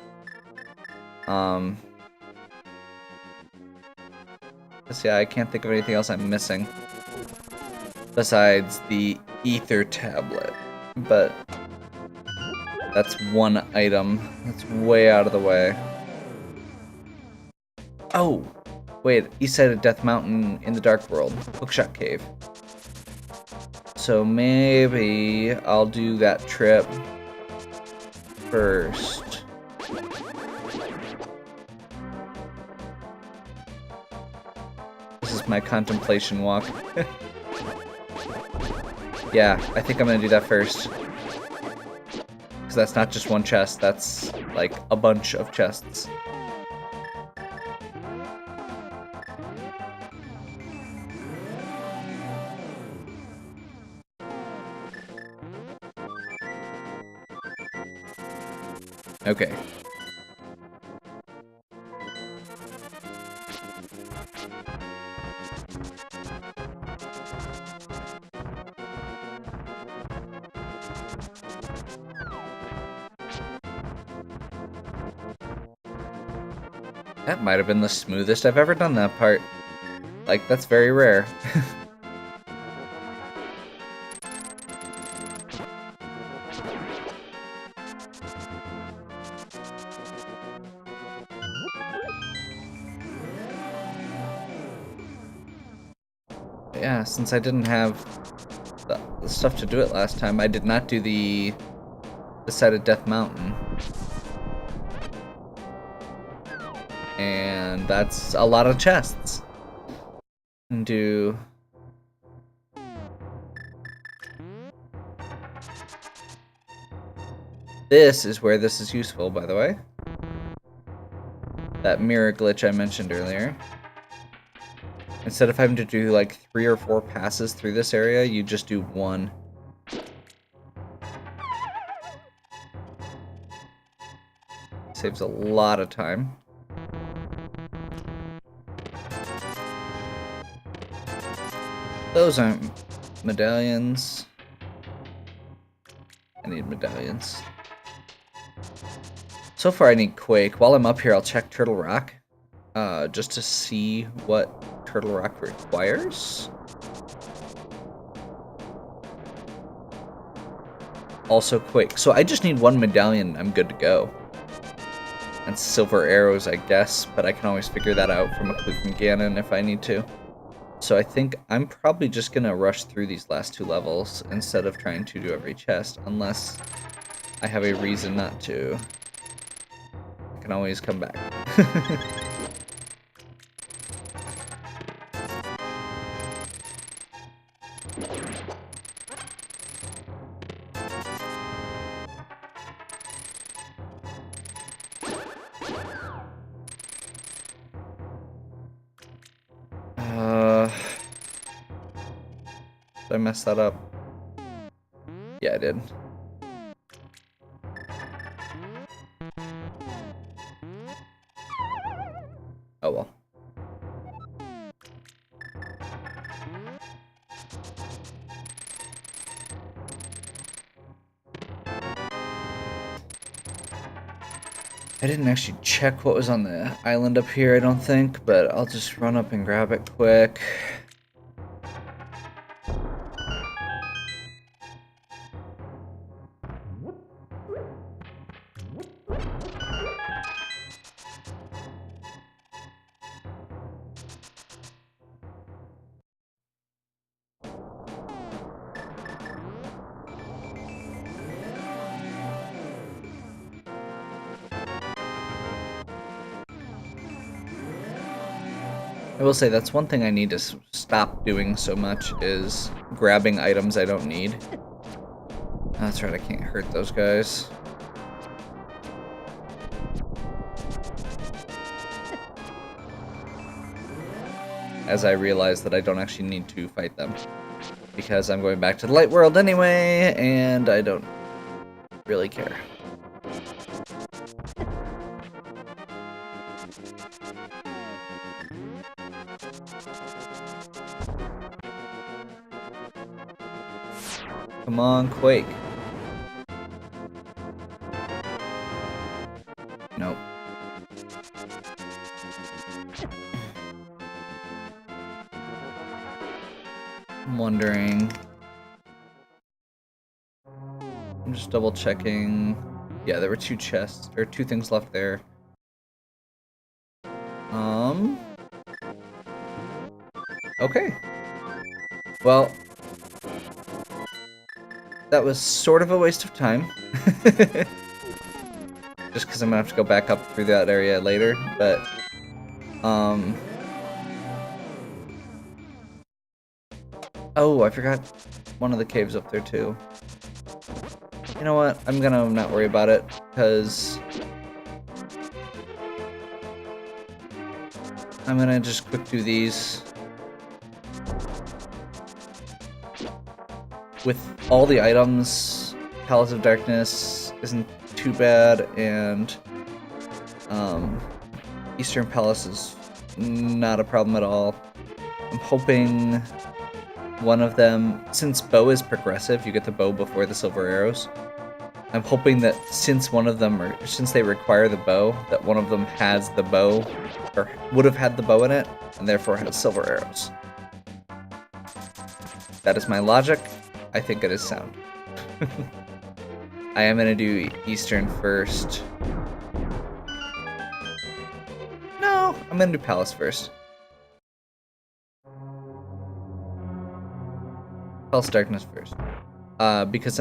Yeah, I can't think of anything else I'm missing besides the ether tablet, but that's one item that's way out of the way. Oh, wait, east side of Death Mountain in the Dark World, Hookshot Cave. So maybe I'll do that trip first. This is my contemplation walk. Yeah, I think I'm gonna do that first. Because that's not just one chest, that's like a bunch of chests. Okay. That might have been the smoothest I've ever done that part. Like, that's very rare. Yeah, since I didn't have the stuff to do it last time, I did not do the side of Death Mountain. And that's a lot of chests. And do... This is where this is useful, by the way. That mirror glitch I mentioned earlier. Instead of having to do like 3 or 4 passes through this area, you just do 1. Saves a lot of time. Those aren't medallions. I need medallions. So far I need Quake. While I'm up here, I'll check Turtle Rock. Just to see what Turtle Rock requires. Also Quake. So I just need 1 medallion, I'm good to go. And silver arrows, I guess, but I can always figure that out from a clue from Ganon if I need to. So I think I'm probably just gonna rush through these last 2 levels instead of trying to do every chest, unless I have a reason not to. I can always come back. Did I mess that up? Yeah, I did. Oh well. I didn't actually check what was on the island up here, I don't think, but I'll just run up and grab it quick. I will say that's one thing I need to stop doing so much is grabbing items I don't need. That's right, I can't hurt those guys. As I realize that I don't actually need to fight them. Because I'm going back to the light world anyway, and I don't really care. Come on, Quake. Nope. I'm wondering. I'm just double checking. Yeah, there were 2 chests, or 2 things left there. Okay. Well, that was sort of a waste of time. Just because I'm gonna have to go back up through that area later, but oh, I forgot one of the caves up there too. You know what? I'm gonna not worry about it, because I'm gonna just quick do these. With all the items, Palace of Darkness isn't too bad, and Eastern Palace is not a problem at all. I'm hoping one of them, since bow is progressive, you get the bow before the silver arrows. I'm hoping that since one of them, or since they require the bow, that one of them has the bow, or would have had the bow in it, and therefore has silver arrows. That is my logic. I think it is sound. I am gonna do Eastern first. No, I'm gonna do Palace first. Palace Darkness first. Because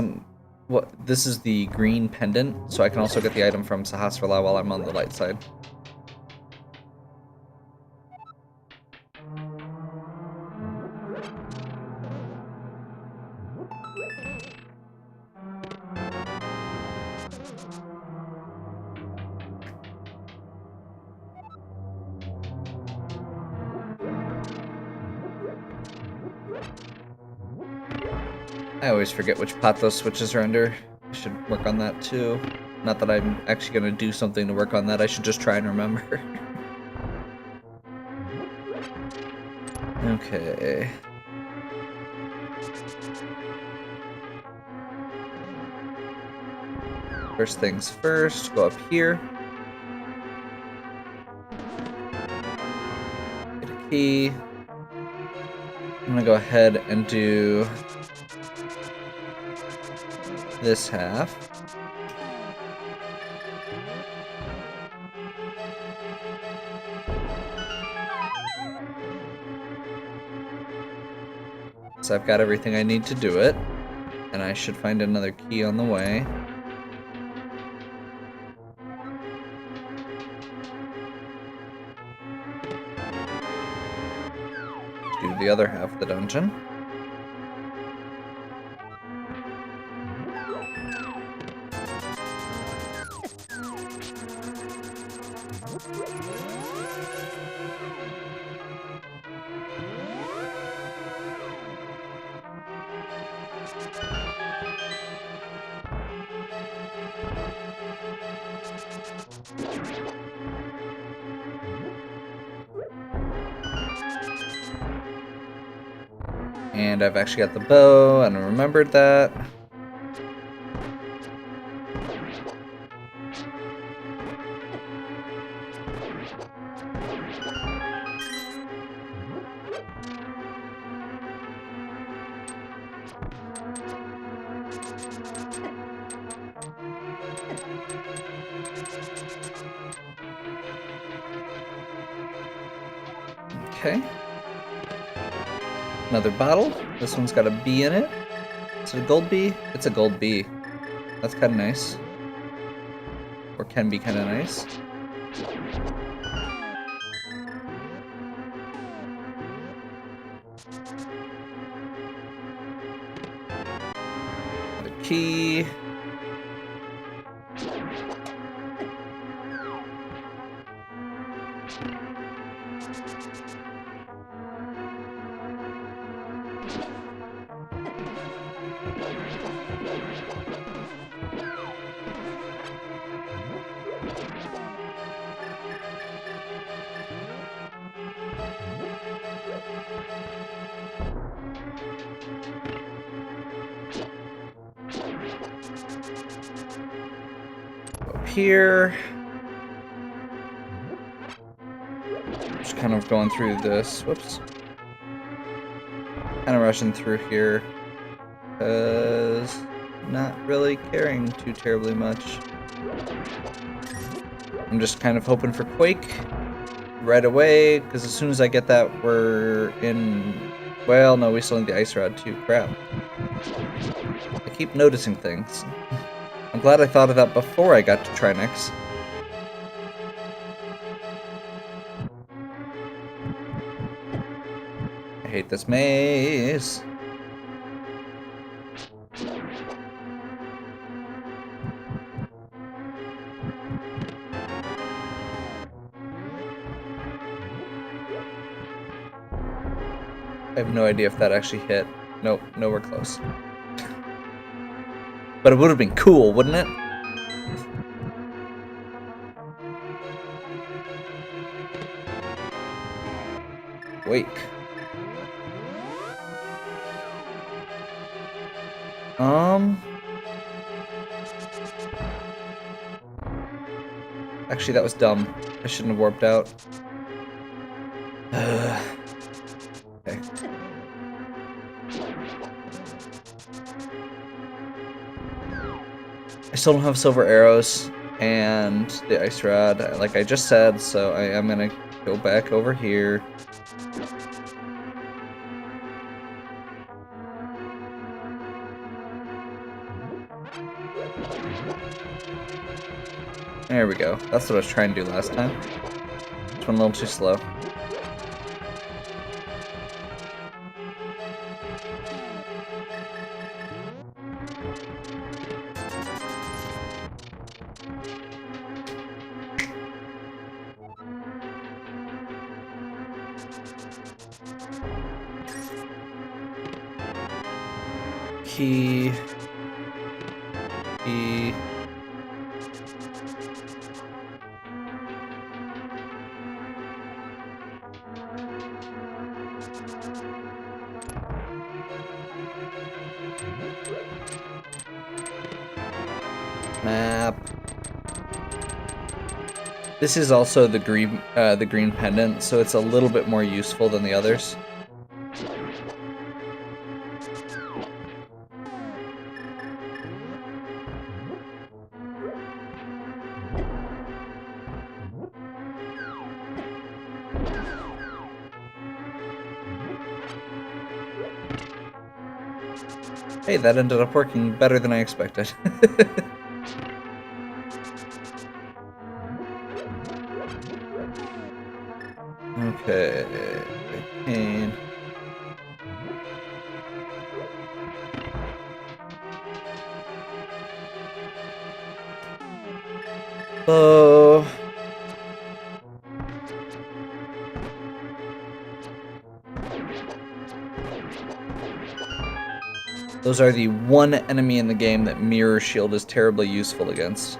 this is the green pendant, so I can also get the item from Sahasrara while I'm on the light side. I always forget which pot those switches are under. I should work on that too. Not that I'm actually gonna do something to work on that, I should just try and remember. Okay. First things first, go up here. Get a key. I'm gonna go ahead and do this half. So I've got everything I need to do it, and I should find another key on the way. Do the other half of the dungeon. And I've actually got the bow, and I remembered that. Okay. Another bottle. This one's got a bee in it. Is it a gold bee? It's a gold bee. That's kind of nice. Or can be kind of nice. Another key. Up here. Just kind of going through this. Whoops. Kind of rushing through here. Because not really caring too terribly much. I'm just kind of hoping for Quake right away, because as soon as I get that, we're in... Well, no, we still need the ice rod too. Crap. I keep noticing things. I'm glad I thought of that before I got to Trinix. I hate this maze. I have no idea if that actually hit. Nope, nowhere close. But it would have been cool, wouldn't it? Wake. Actually, that was dumb. I shouldn't have warped out. Okay. I still don't have silver arrows and the ice rod, like I just said, so I am gonna go back over here. There we go. That's what I was trying to do last time. Just went a little too slow. key. Key. Map. This is also the green pendant, so it's a little bit more useful than the others. Hey, that ended up working better than I expected. Okay, cane. So those are the one enemy in the game that Mirror Shield is terribly useful against.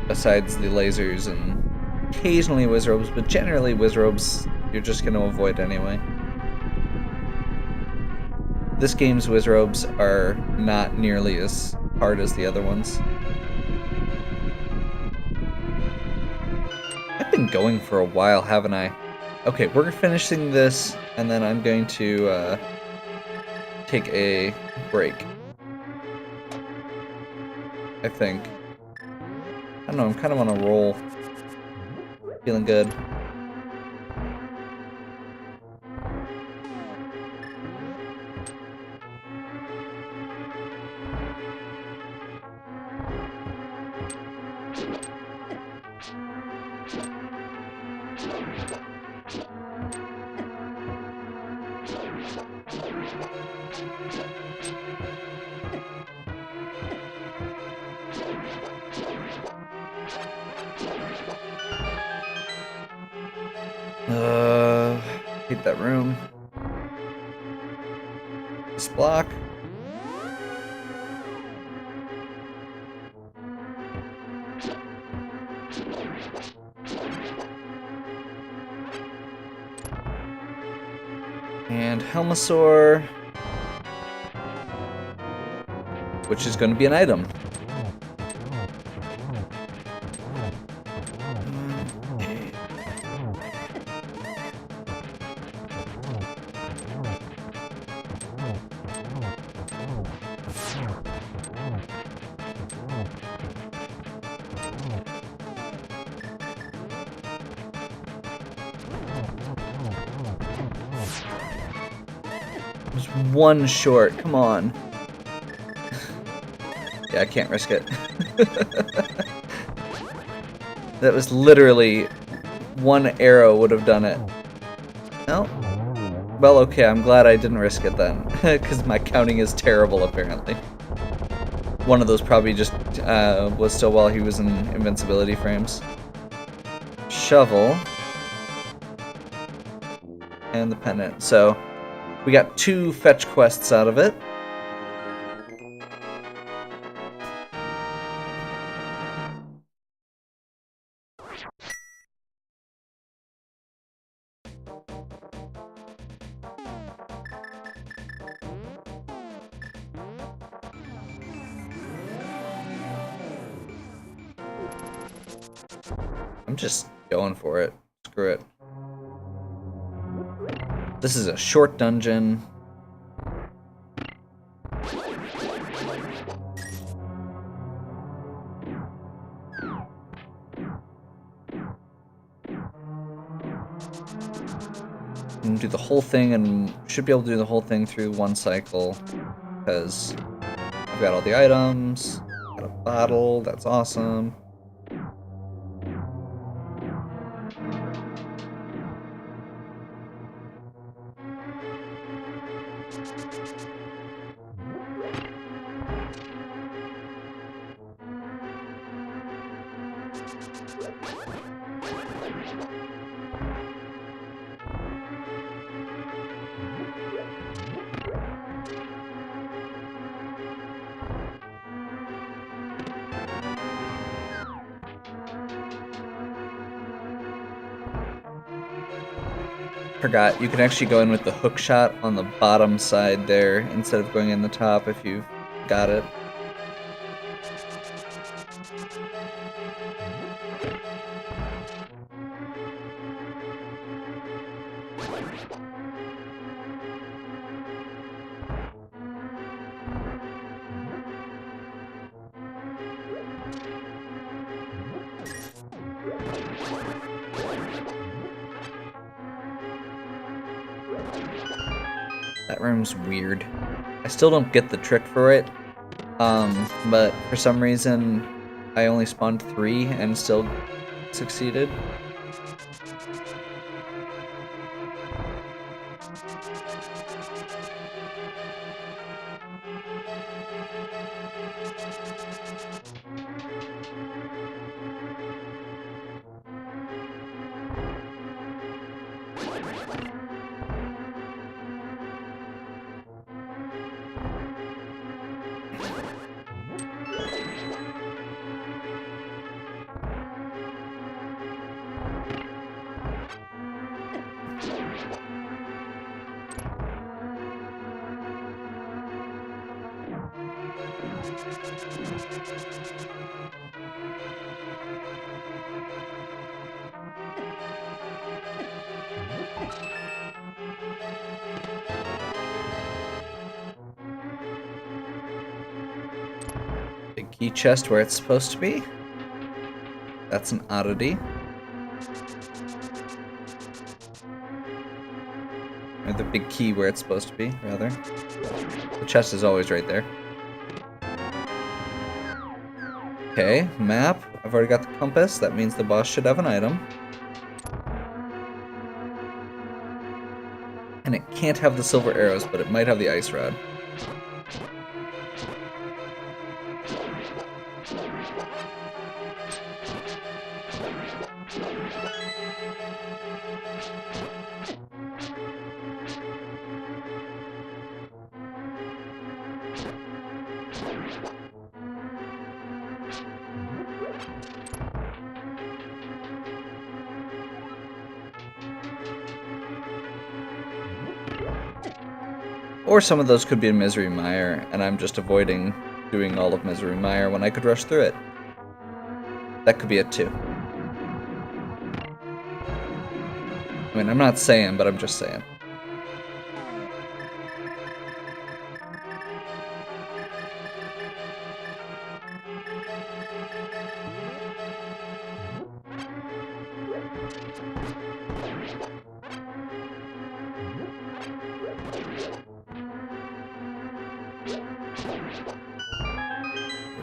Besides the lasers and occasionally Wizrobes, but generally Wizrobes you're just going to avoid anyway. This game's Wizrobes are not nearly as hard as the other ones. I've been going for a while, haven't I? Okay, we're finishing this, and then I'm going to take a break. I think. I don't know, I'm kind of on a roll. Feeling good. Hate that room. This block. And Helmasaur, which is going to be an item. There's one short, come on. Yeah, I can't risk it. That was literally one arrow would have done it. No? Well, okay, I'm glad I didn't risk it then, because my counting is terrible, apparently. One of those probably just was still while he was in invincibility frames. Shovel. And the pendant. So, we got 2 fetch quests out of it. I'm just going for it. Screw it. This is a short dungeon. And do the whole thing, and should be able to do the whole thing through one cycle, because I've got all the items, got a bottle, that's awesome. Forgot, you can actually go in with the hook shot on the bottom side there instead of going in the top if you've got it. That room's weird. I still don't get the trick for it, but for some reason I only spawned 3 and still succeeded. Big key chest where it's supposed to be. That's an oddity. Or the big key where it's supposed to be, rather. The chest is always right there. Okay, map. I've already got the compass. That means the boss should have an item. And it can't have the silver arrows, but it might have the ice rod. Or some of those could be in Misery Mire, and I'm just avoiding doing all of Misery Mire when I could rush through it. That could be it too. I mean, I'm not saying, but I'm just saying.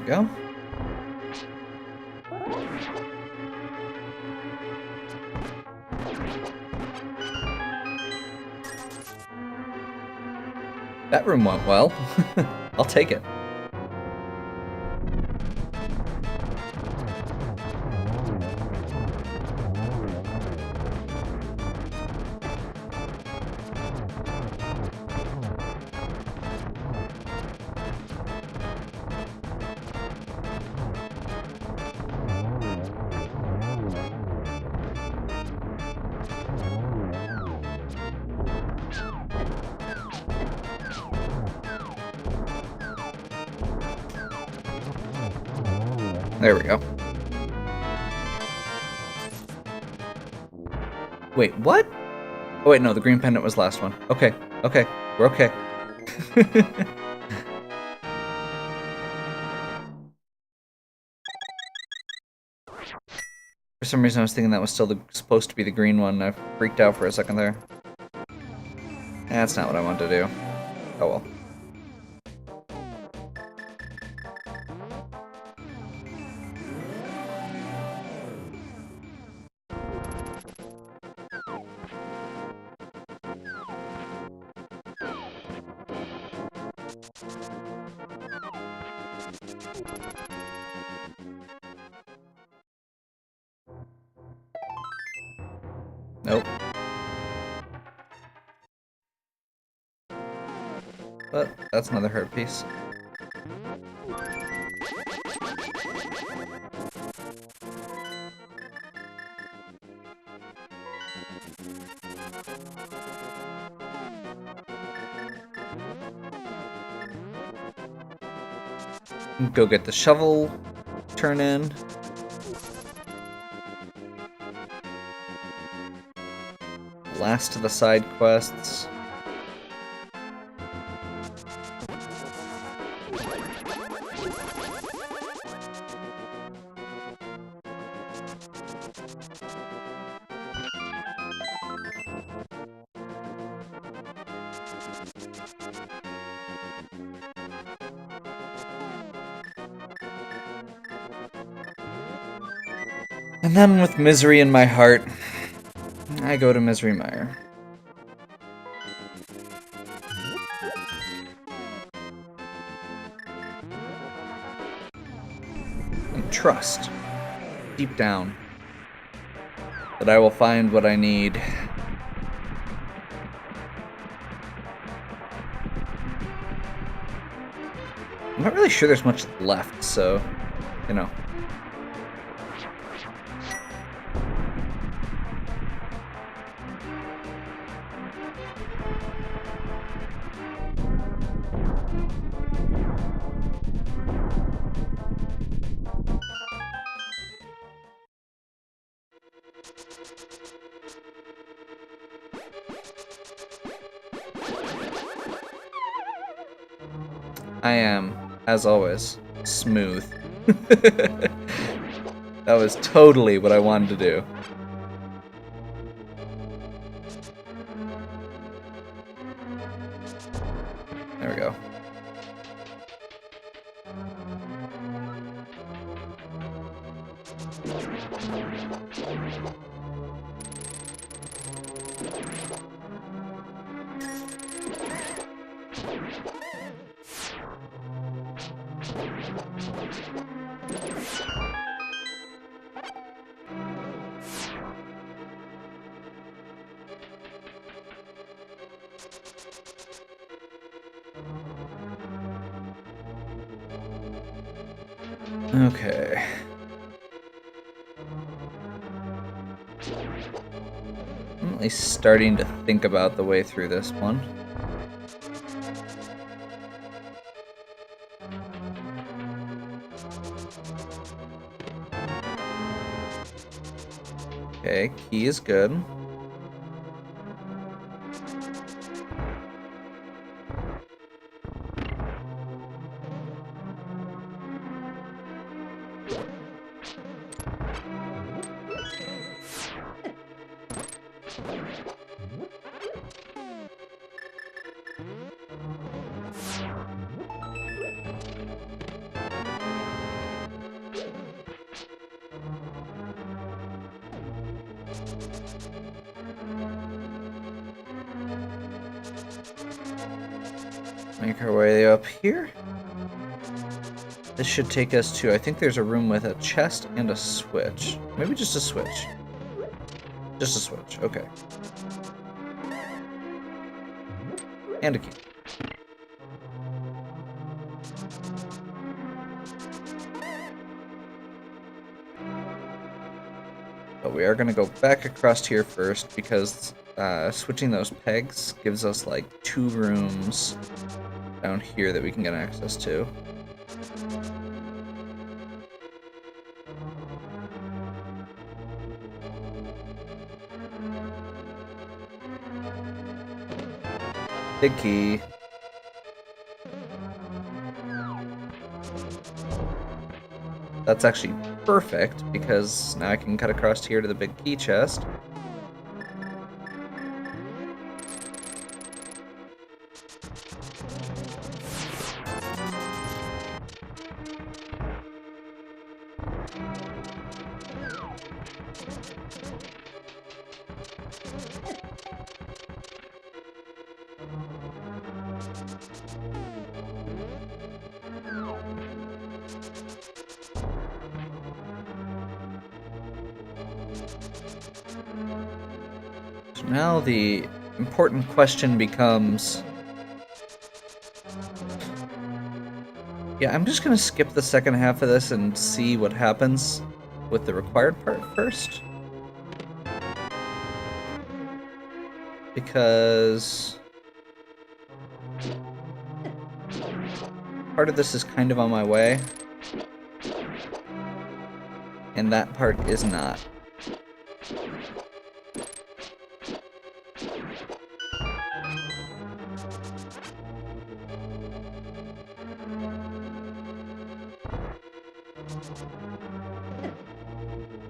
There we go. That room went well. I'll take it. There we go. Wait, what? Oh wait, no, the green pendant was the last one. Okay, okay, we're okay. For some reason I was thinking that was still supposed to be the green one. I freaked out for a second there. That's not what I wanted to do. Oh well. Nope. But that's another hurt piece. Go get the shovel, turn in. Last of the side quests. And then with misery in my heart, I go to Misery Mire. And trust, deep down, that I will find what I need. I'm not really sure there's much left, so, you know. I am, as always, smooth. That was totally what I wanted to do. There we go. Okay. I'm at least starting to think about the way through this one. Okay, key is good. Make our way up here. This should take us to, I think there's a room with a chest and a switch. Maybe just a switch. Just a switch, okay. And a key. But we are going to go back across here first because switching those pegs gives us like 2 rooms down here that we can get access to. Big key. That's actually perfect because now I can cut across here to the big key chest. So now the important question becomes... Yeah, I'm just gonna skip the second half of this and see what happens with the required part first. because part of this is kind of on my way, and that part is not.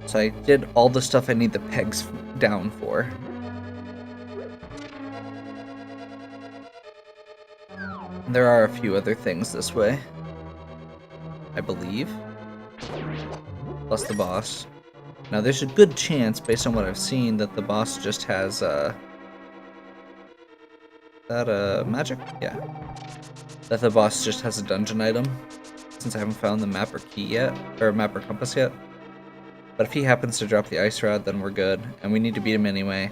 So I did all the stuff I need the pegs down for. There are a few other things this way, I believe. Plus the boss. Now there's a good chance, based on what I've seen, that the boss just has, magic? Yeah. That the boss just has a dungeon item, since I haven't found the map or key yet, or map or compass yet. But if he happens to drop the ice rod, then we're good, and we need to beat him anyway.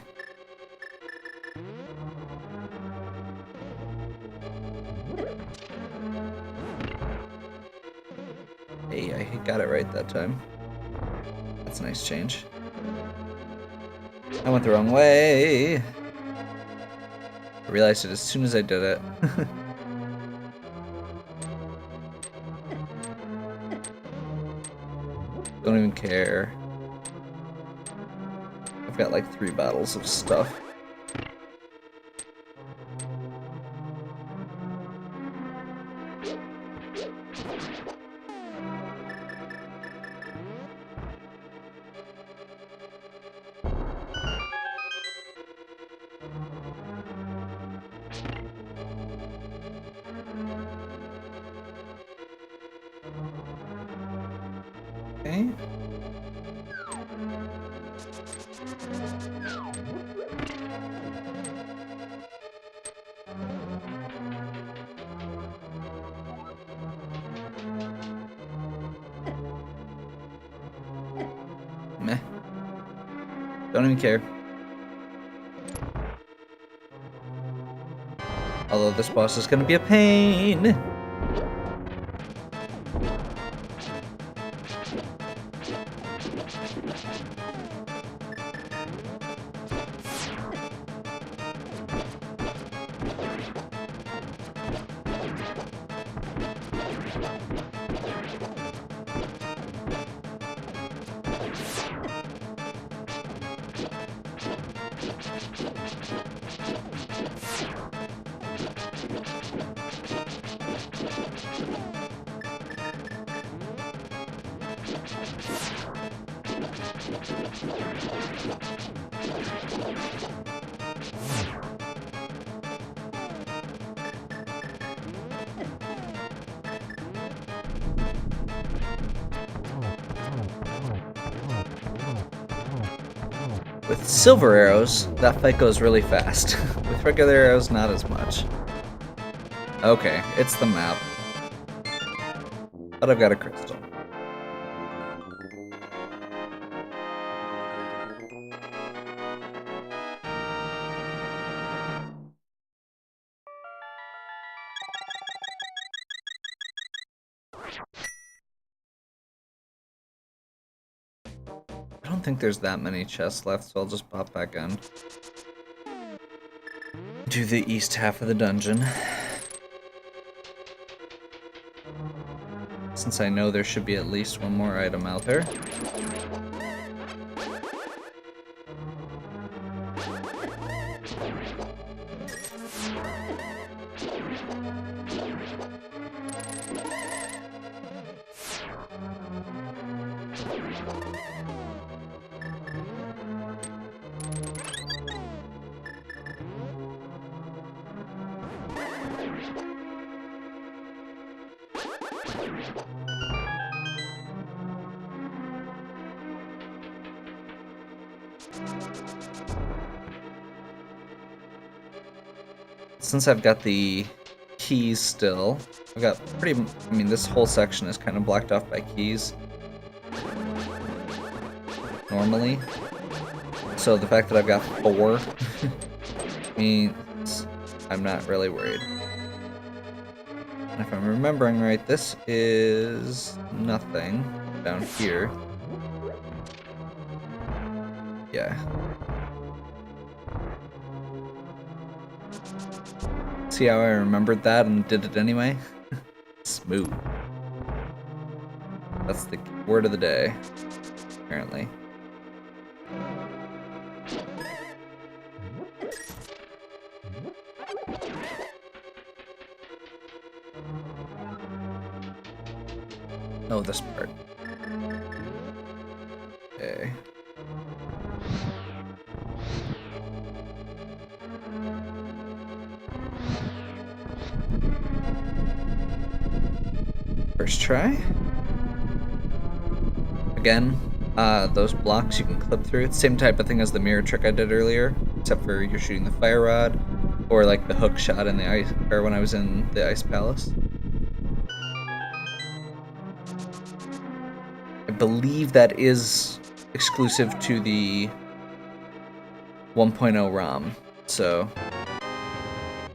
Hey, I got it right that time. That's a nice change. I went the wrong way. I realized it as soon as I did it. Don't even care. I've got like 3 bottles of stuff. Okay. Meh. Don't even care. Although this boss is gonna be a pain. With silver arrows, that fight goes really fast. With regular arrows, not as much. Okay, it's the map. But I've got a crystal. I don't think there's that many chests left, so I'll just pop back in. Do the east half of the dungeon. Since I know there should be at least one more item out there. Since I've got the keys still, I've got pretty, I mean, this whole section is kind of blocked off by keys. Normally. So the fact that I've got 4 means I'm not really worried. And if I'm remembering right, this is nothing down here. Yeah. See how I remembered that and did it anyway? Smooth. That's the word of the day, apparently. Oh, this part. Okay. First try. Again, those blocks you can clip through. It's the same type of thing as the mirror trick I did earlier, except for you're shooting the fire rod, or like the hook shot in the ice, or when I was in the ice palace. I believe that is exclusive to the 1.0 ROM, so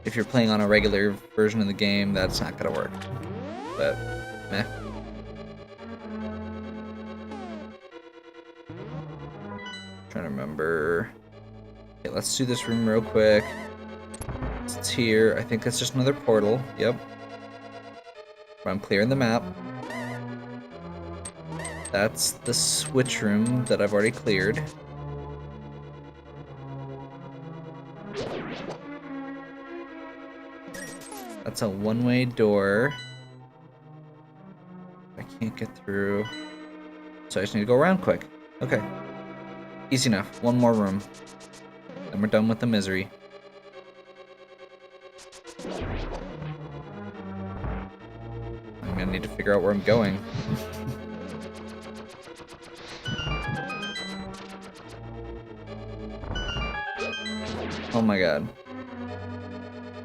if you're playing on a regular version of the game, that's not gonna work. But, meh. Trying to remember. Okay, let's do this room real quick. It's here. I think that's just another portal. Yep. But I'm clearing the map. That's the switch room that I've already cleared. That's a one-way door. I can't get through. So I just need to go around quick. Okay. Easy enough. One more room. Then we're done with the misery. I'm gonna need to figure out where I'm going. Oh my god.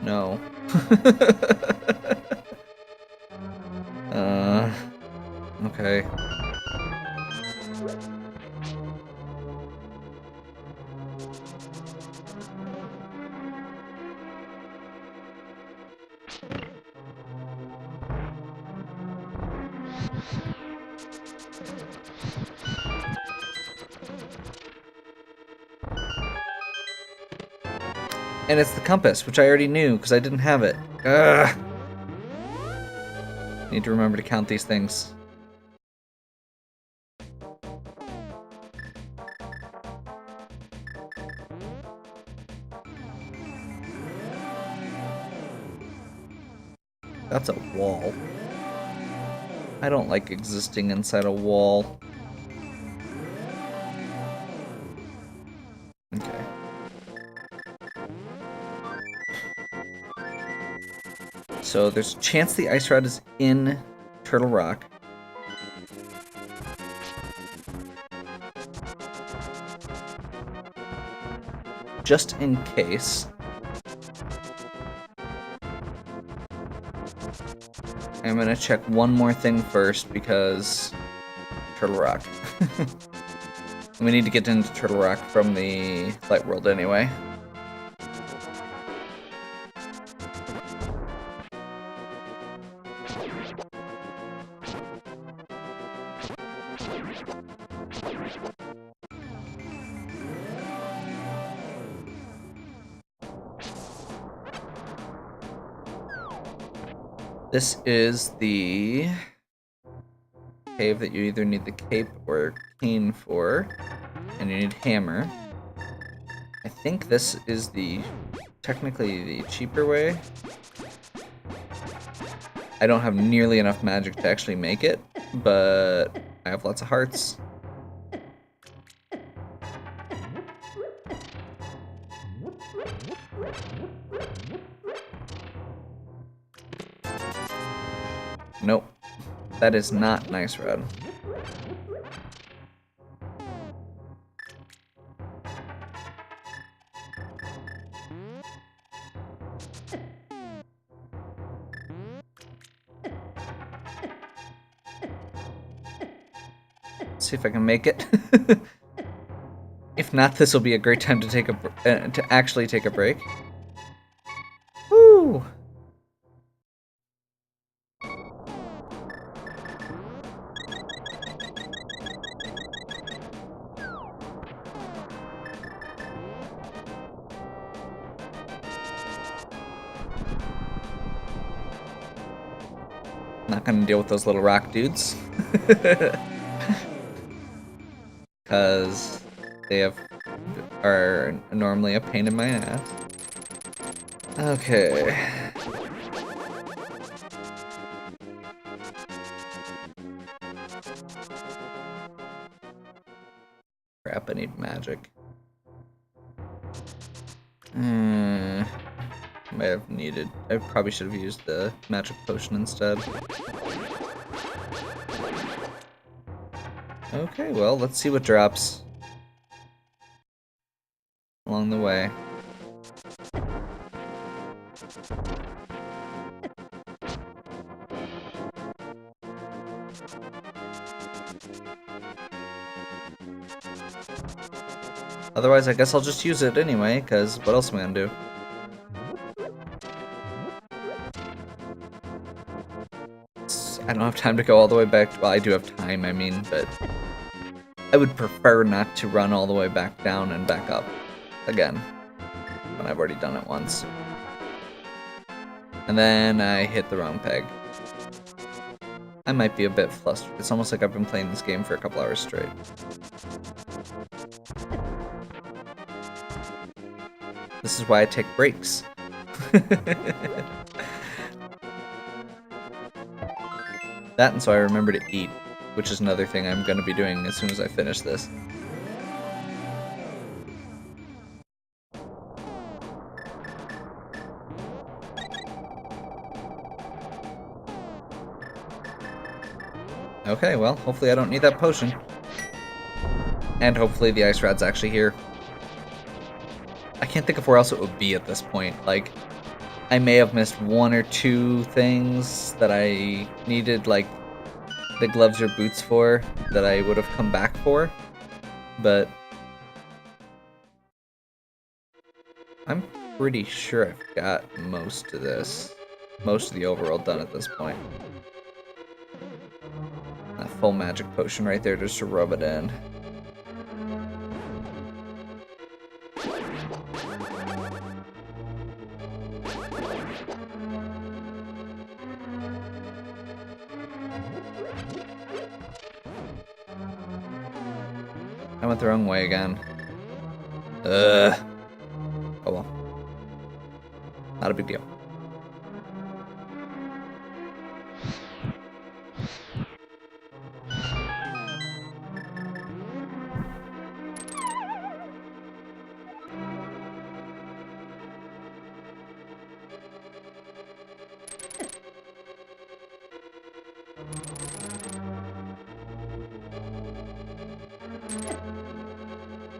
No. Okay. And it's the compass, which I already knew because I didn't have it. Ugh. Need to remember to count these things. That's a wall. I don't like existing inside a wall. Okay. So there's a chance the ice rod is in Turtle Rock. Just in case. I'm gonna check one more thing first because Turtle Rock. We need to get into Turtle Rock from the Light World anyway. This is the cave that you either need the cape or cane for, and you need hammer. I think this is technically the cheaper way. I don't have nearly enough magic to actually make it, but I have lots of hearts. Nope. That is not nice, Red. Let's see if I can make it. If not, this will be a great time to to actually take a break. Woo! Not gonna deal with those little rock dudes. Because they are normally a pain in my ass. Okay. Crap, I need magic. Might have needed. I probably should have used the magic potion instead. Okay, well, let's see what drops along the way. Otherwise, I guess I'll just use it anyway, because what else am I gonna do? I don't have time to go all the way back. Well, I do have time, I mean, but I would prefer not to run all the way back down and back up again when I've already done it once. And then I hit the wrong peg. I might be a bit flustered. It's almost like I've been playing this game for a couple hours straight. This is why I take breaks. That, and so I remember to eat, which is another thing I'm going to be doing as soon as I finish this. Okay, well, hopefully I don't need that potion. And hopefully the ice rod's actually here. I can't think of where else it would be at this point. Like, I may have missed one or two things that I needed, like, the gloves or boots for, that I would have come back for. But I'm pretty sure I've got most of this. Most of the overworld done at this point. That full magic potion right there just to rub it in. I went the wrong way again. Oh well. Not a big deal.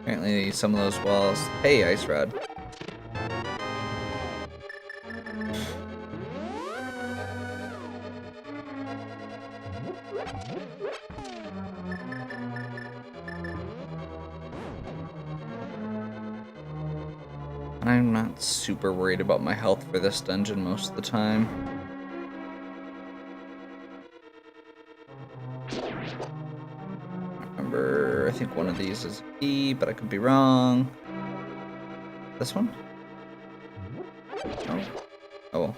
Apparently some of those walls... Hey, ice rod. I'm not super worried about my health for this dungeon most of the time. I think one of these is E, but I could be wrong. This one? Oh. Oh well.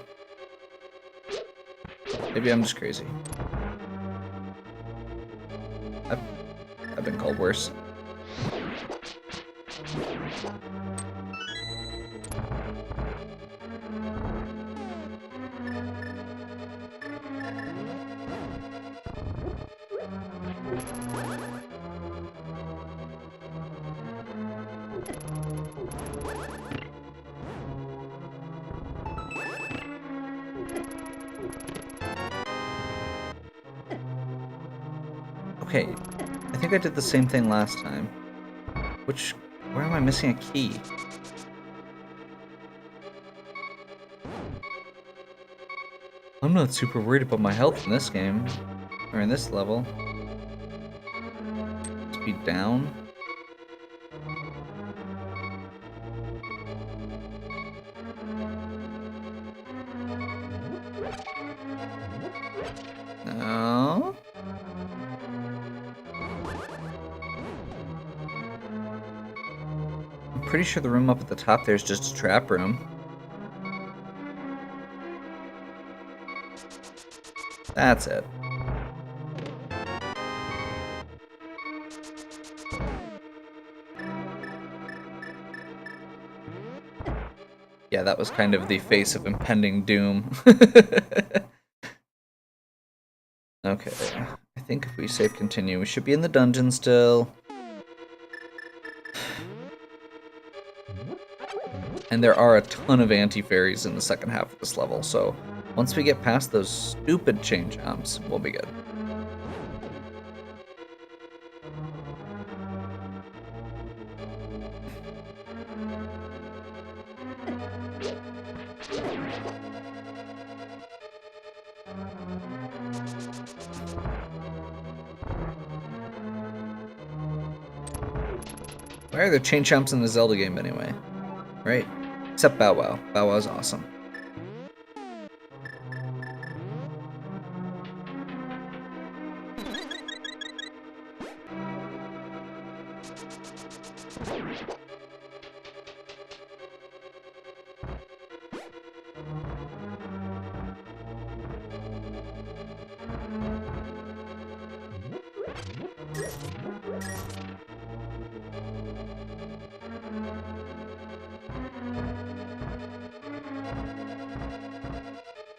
Maybe I'm just crazy. I've been called worse. Okay, I think I did the same thing last time. Where am I missing a key? I'm not super worried about my health in this game, or in this level. Speed down. No. I'm pretty sure the room up at the top there is just a trap room. That's it. Yeah, that was kind of the face of impending doom. Okay, I think if we save continue, we should be in the dungeon still. And there are a ton of anti-fairies in the second half of this level, so once we get past those stupid chain jumps, we'll be good. Why are there chain jumps in the Zelda game anyway? Right? Except Bow Wow. Bow Wow's awesome.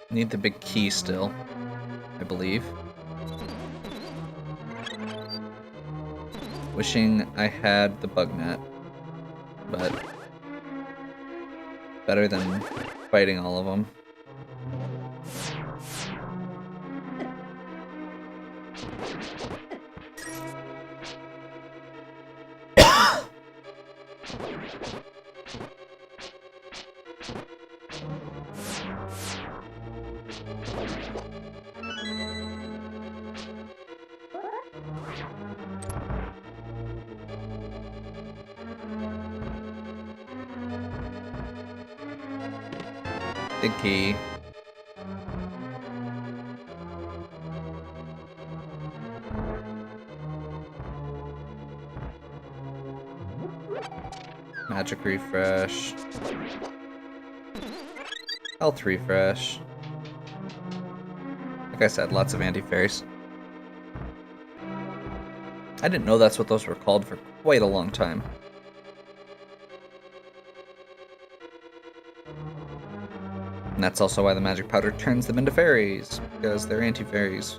Need the big key still, I believe. Wishing I had the bug net, but better than fighting all of them. Big key. Magic refresh. Health refresh. Like I said, lots of anti-fairies. I didn't know that's what those were called for quite a long time. And that's also why the magic powder turns them into fairies, because they're anti-fairies.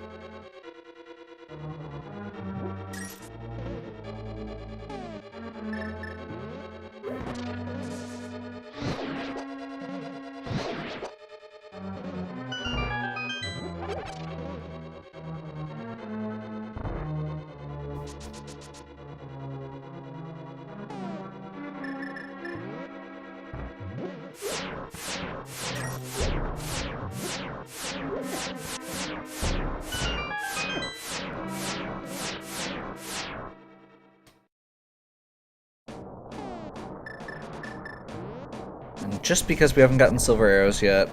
And just because we haven't gotten silver arrows yet,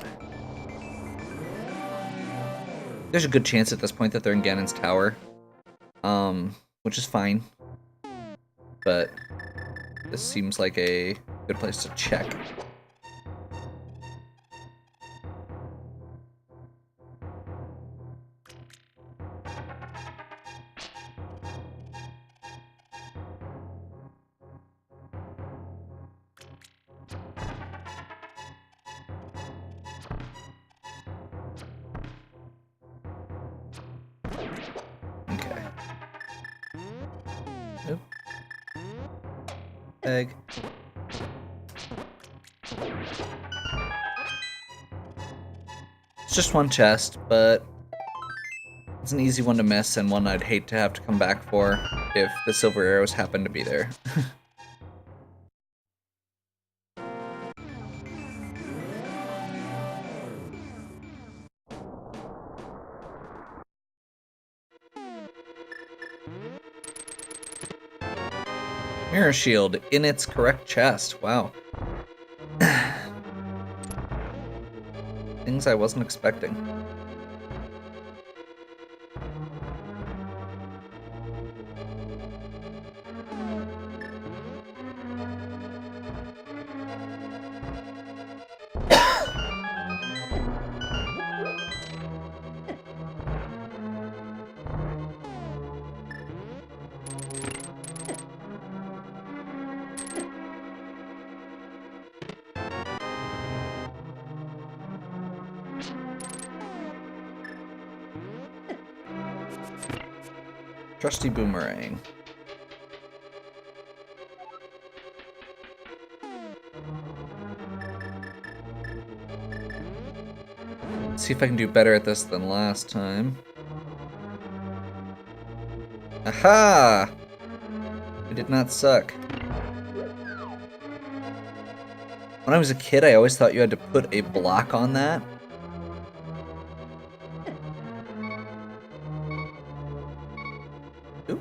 there's a good chance at this point that they're in Ganon's tower, which is fine, but this seems like a good place to check. Okay. Nope. Egg. It's just one chest, but it's an easy one to miss and one I'd hate to have to come back for if the silver arrows happen to be there. Mirror shield in its correct chest. Wow. Things I wasn't expecting. Trusty boomerang. Let's see if I can do better at this than last time. Aha! I did not suck. When I was a kid, I always thought you had to put a block on that. Ooh.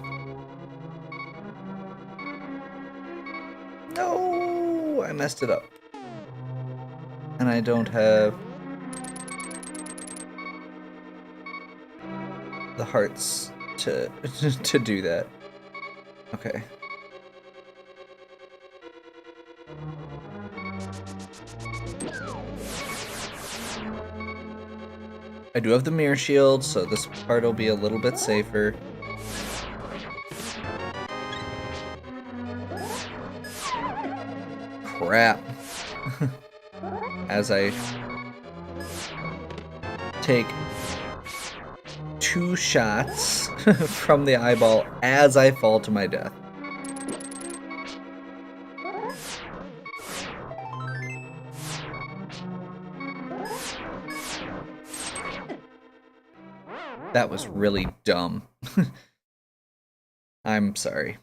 No! I messed it up. And I don't have the hearts to to do that. Okay. I do have the mirror shield, so this part will be a little bit safer. Crap. As I take 2 shots from the eyeball as I fall to my death. That was really dumb. I'm sorry.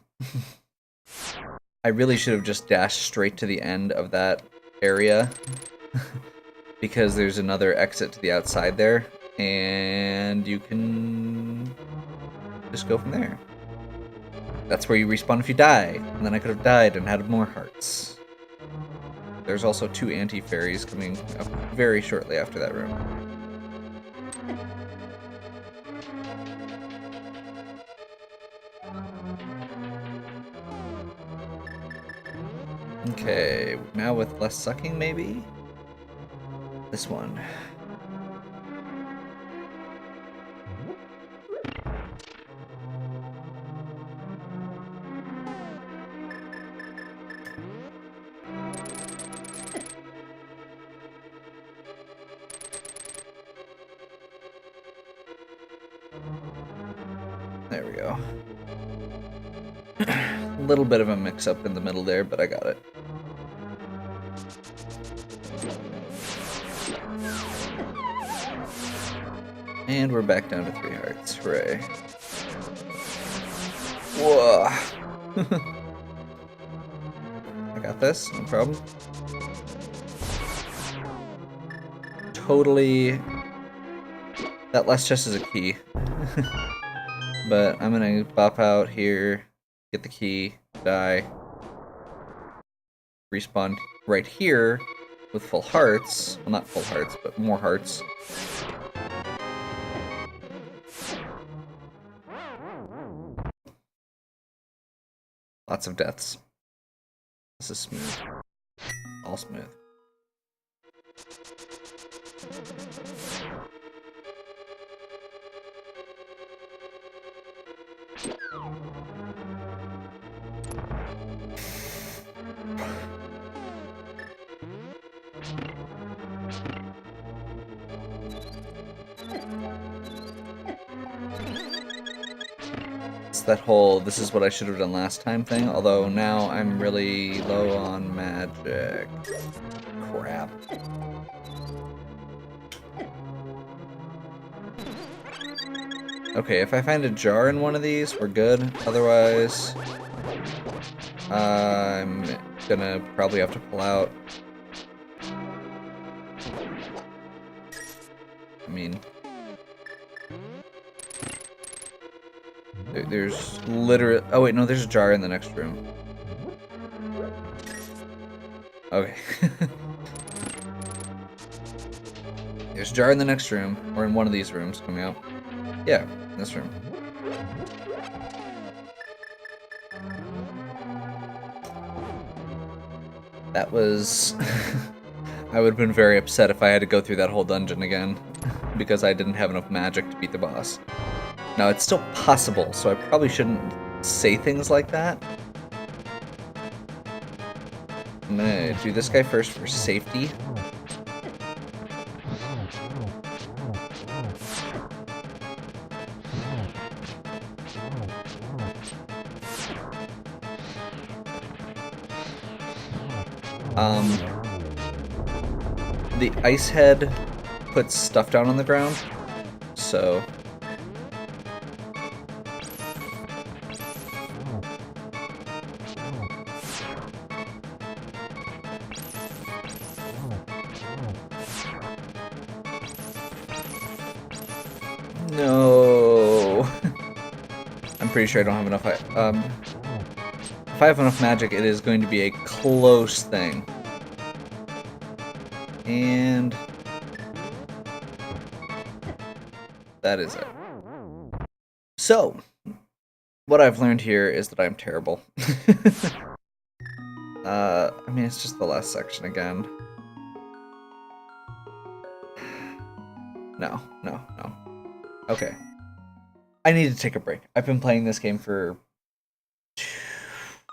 I really should have just dashed straight to the end of that area because there's another exit to the outside there, and you can just go from there. That's where you respawn if you die, and then I could have died and had more hearts. There's also 2 anti-fairies coming up very shortly after that room. Okay, now with less sucking, maybe? This one. There we go. A little bit of a mix-up in the middle there, but I got it. And we're back down to 3 hearts. Hooray. Whoa. I got this, no problem. Totally. That last chest is a key. But I'm gonna bop out here, get the key, die. Respawn right here with full hearts. Well, not full hearts, but more hearts. Lots of deaths. This is smooth. All smooth. That whole "this is what I should have done last time" thing, although now I'm really low on magic. Crap. Okay, if I find a jar in one of these, we're good. Otherwise, I'm gonna probably have to pull out. I mean, there's literally... Oh wait, no, there's a jar in the next room. Okay. There's a jar in the next room, or in one of these rooms coming up. Yeah, in this room. That was... I would have been very upset if I had to go through that whole dungeon again, because I didn't have enough magic to beat the boss. Now, it's still possible, so I probably shouldn't say things like that. I'm gonna do this guy first for safety. The ice head puts stuff down on the ground, so... No. I'm pretty sure I don't have enough. If I have enough magic, it is going to be a close thing. And that is it. So, what I've learned here is that I'm terrible. I mean, it's just the last section again. No. Okay. I need to take a break. I've been playing this game for,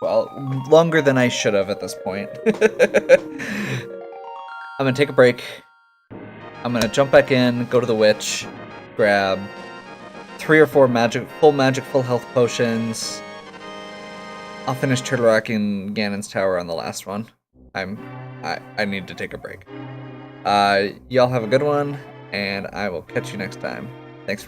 well, longer than I should have at this point. I'm gonna take a break. I'm gonna jump back in, go to the witch, grab 3 or 4 full health potions. I'll finish Turtle Rock and Ganon's Tower on the last one. I need to take a break. Y'all have a good one, and I will catch you next time. Thanks for